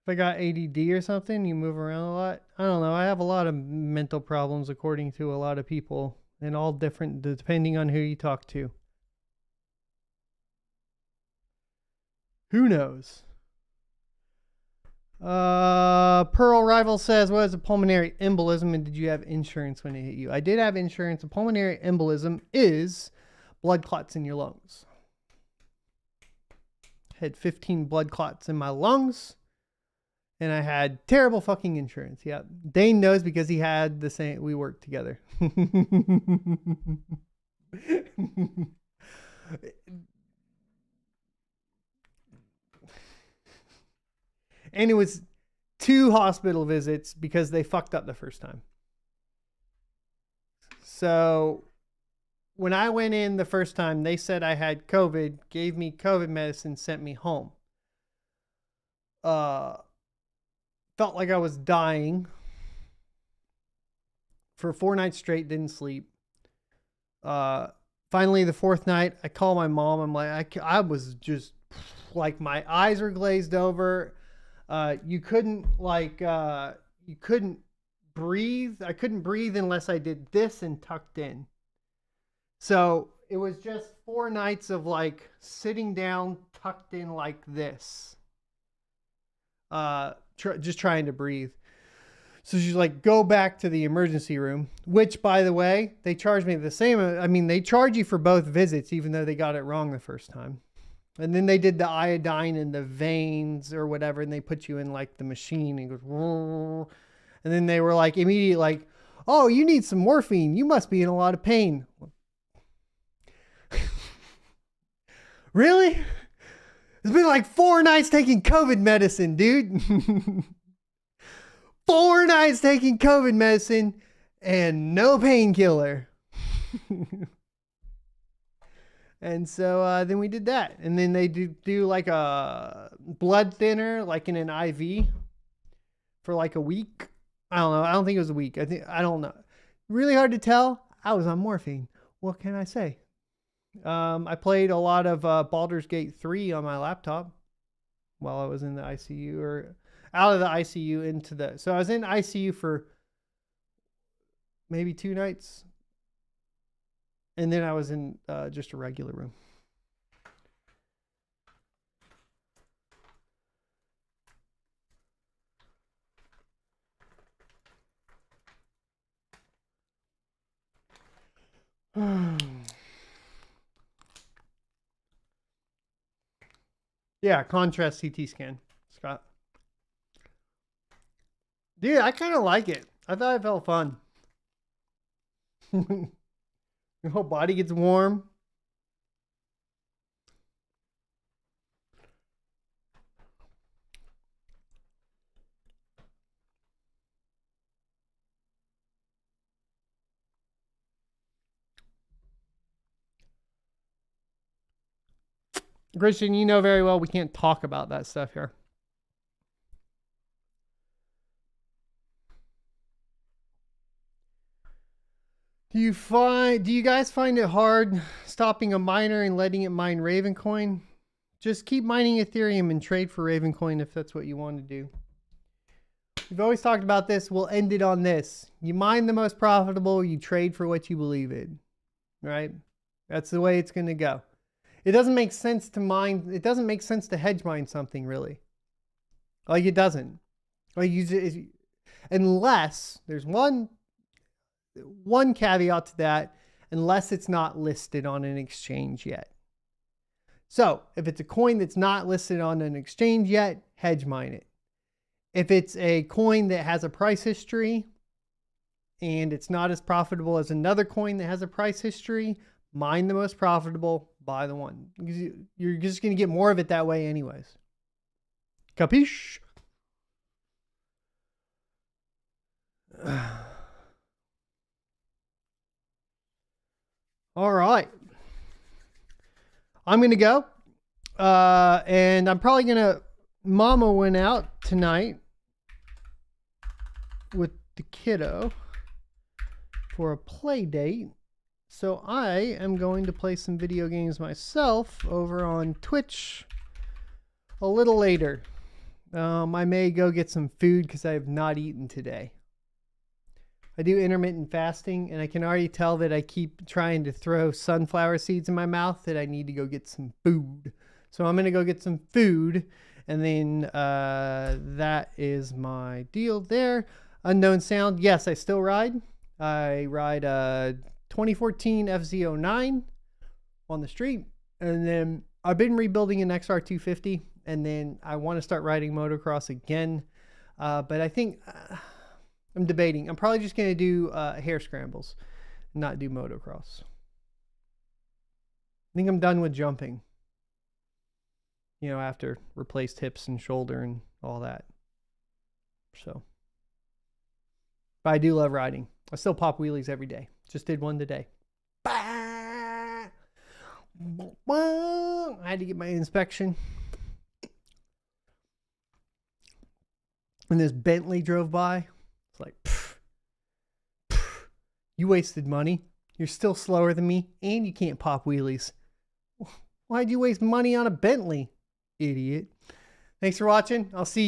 I got ADD or something, you move around a lot. I don't know. I have a lot of mental problems according to a lot of people, and all different depending on who you talk to. Who knows? Pearl Rival says, what is a pulmonary embolism and did you have insurance when it hit you? I did have insurance. A pulmonary embolism is blood clots in your lungs. Had 15 blood clots in my lungs and I had terrible fucking insurance. Yeah. Dane knows because he had the same, we worked together. And it was 2 hospital visits because they fucked up the first time. So when I went in the first time, they said I had COVID, gave me COVID medicine, sent me home. Felt like I was dying for 4 nights straight, didn't sleep. Finally, the 4th night, I call my mom. I'm like, I was just like, my eyes were glazed over. You couldn't breathe. I couldn't breathe unless I did this and tucked in. So it was just 4 nights of like sitting down, tucked in like this. Just trying to breathe. So she's like, go back to the emergency room, which, by the way, they charged me the same. I mean, they charge you for both visits, even though they got it wrong the first time. And then they did the iodine in the veins or whatever, and they put you in like the machine and it goes, and then they were like, immediately like, oh, you need some morphine. You must be in a lot of pain. Really? It's been like 4 nights taking COVID medicine, dude. 4 nights taking COVID medicine and no painkiller. And so then we did that. And then they do like a blood thinner, like in an IV for like a week. I don't know. I don't think it was a week. I don't know. Really hard to tell. I was on morphine. What can I say? I played a lot of Baldur's Gate 3 on my laptop while I was in the ICU, or out of the ICU into the... So I was in ICU for maybe 2 nights. And then I was in just a regular room. Yeah, contrast CT scan, Scott. Dude, I kind of like it. I thought it felt fun. Your whole body gets warm. Christian, you know very well we can't talk about that stuff here. Do you guys find it hard stopping a miner and letting it mine Ravencoin? Just keep mining Ethereum and trade for Ravencoin if that's what you want to do. We've always talked about this. We'll end it on this. You mine the most profitable, you trade for what you believe in. Right? That's the way it's going to go. It doesn't make sense to mine. It doesn't make sense to hedge mine something, really. Like, it doesn't. Like, unless there's one caveat to that, unless it's not listed on an exchange yet. So if it's a coin that's not listed on an exchange yet, hedge mine it. If it's a coin that has a price history and it's not as profitable as another coin that has a price history, mine the most profitable, buy the one. Because you're just going to get more of it that way anyways. Capiche? All right. I'm going to go. And I'm probably going to... Mama went out tonight with the kiddo for a play date. So I am going to play some video games myself over on Twitch a little later. I may go get some food because I have not eaten today. I do intermittent fasting, and I can already tell that I keep trying to throw sunflower seeds in my mouth, that I need to go get some food. So I'm going to go get some food, and then that is my deal there. Unknown Sound, yes, I still ride. I ride a 2014 FZ09 on the street, and then I've been rebuilding an XR250, and then I want to start riding motocross again, but I think... I'm debating. I'm probably just going to do hair scrambles, not do motocross. think I'm done with jumping. You know, after replaced hips and shoulder and all that. So, but I do love riding. I still pop wheelies every day. Just did one today. I had to get my inspection. And this Bentley drove by. It's like, you wasted money. You're still slower than me, and you can't pop wheelies. Why'd you waste money on a Bentley, idiot? Thanks for watching. I'll see you.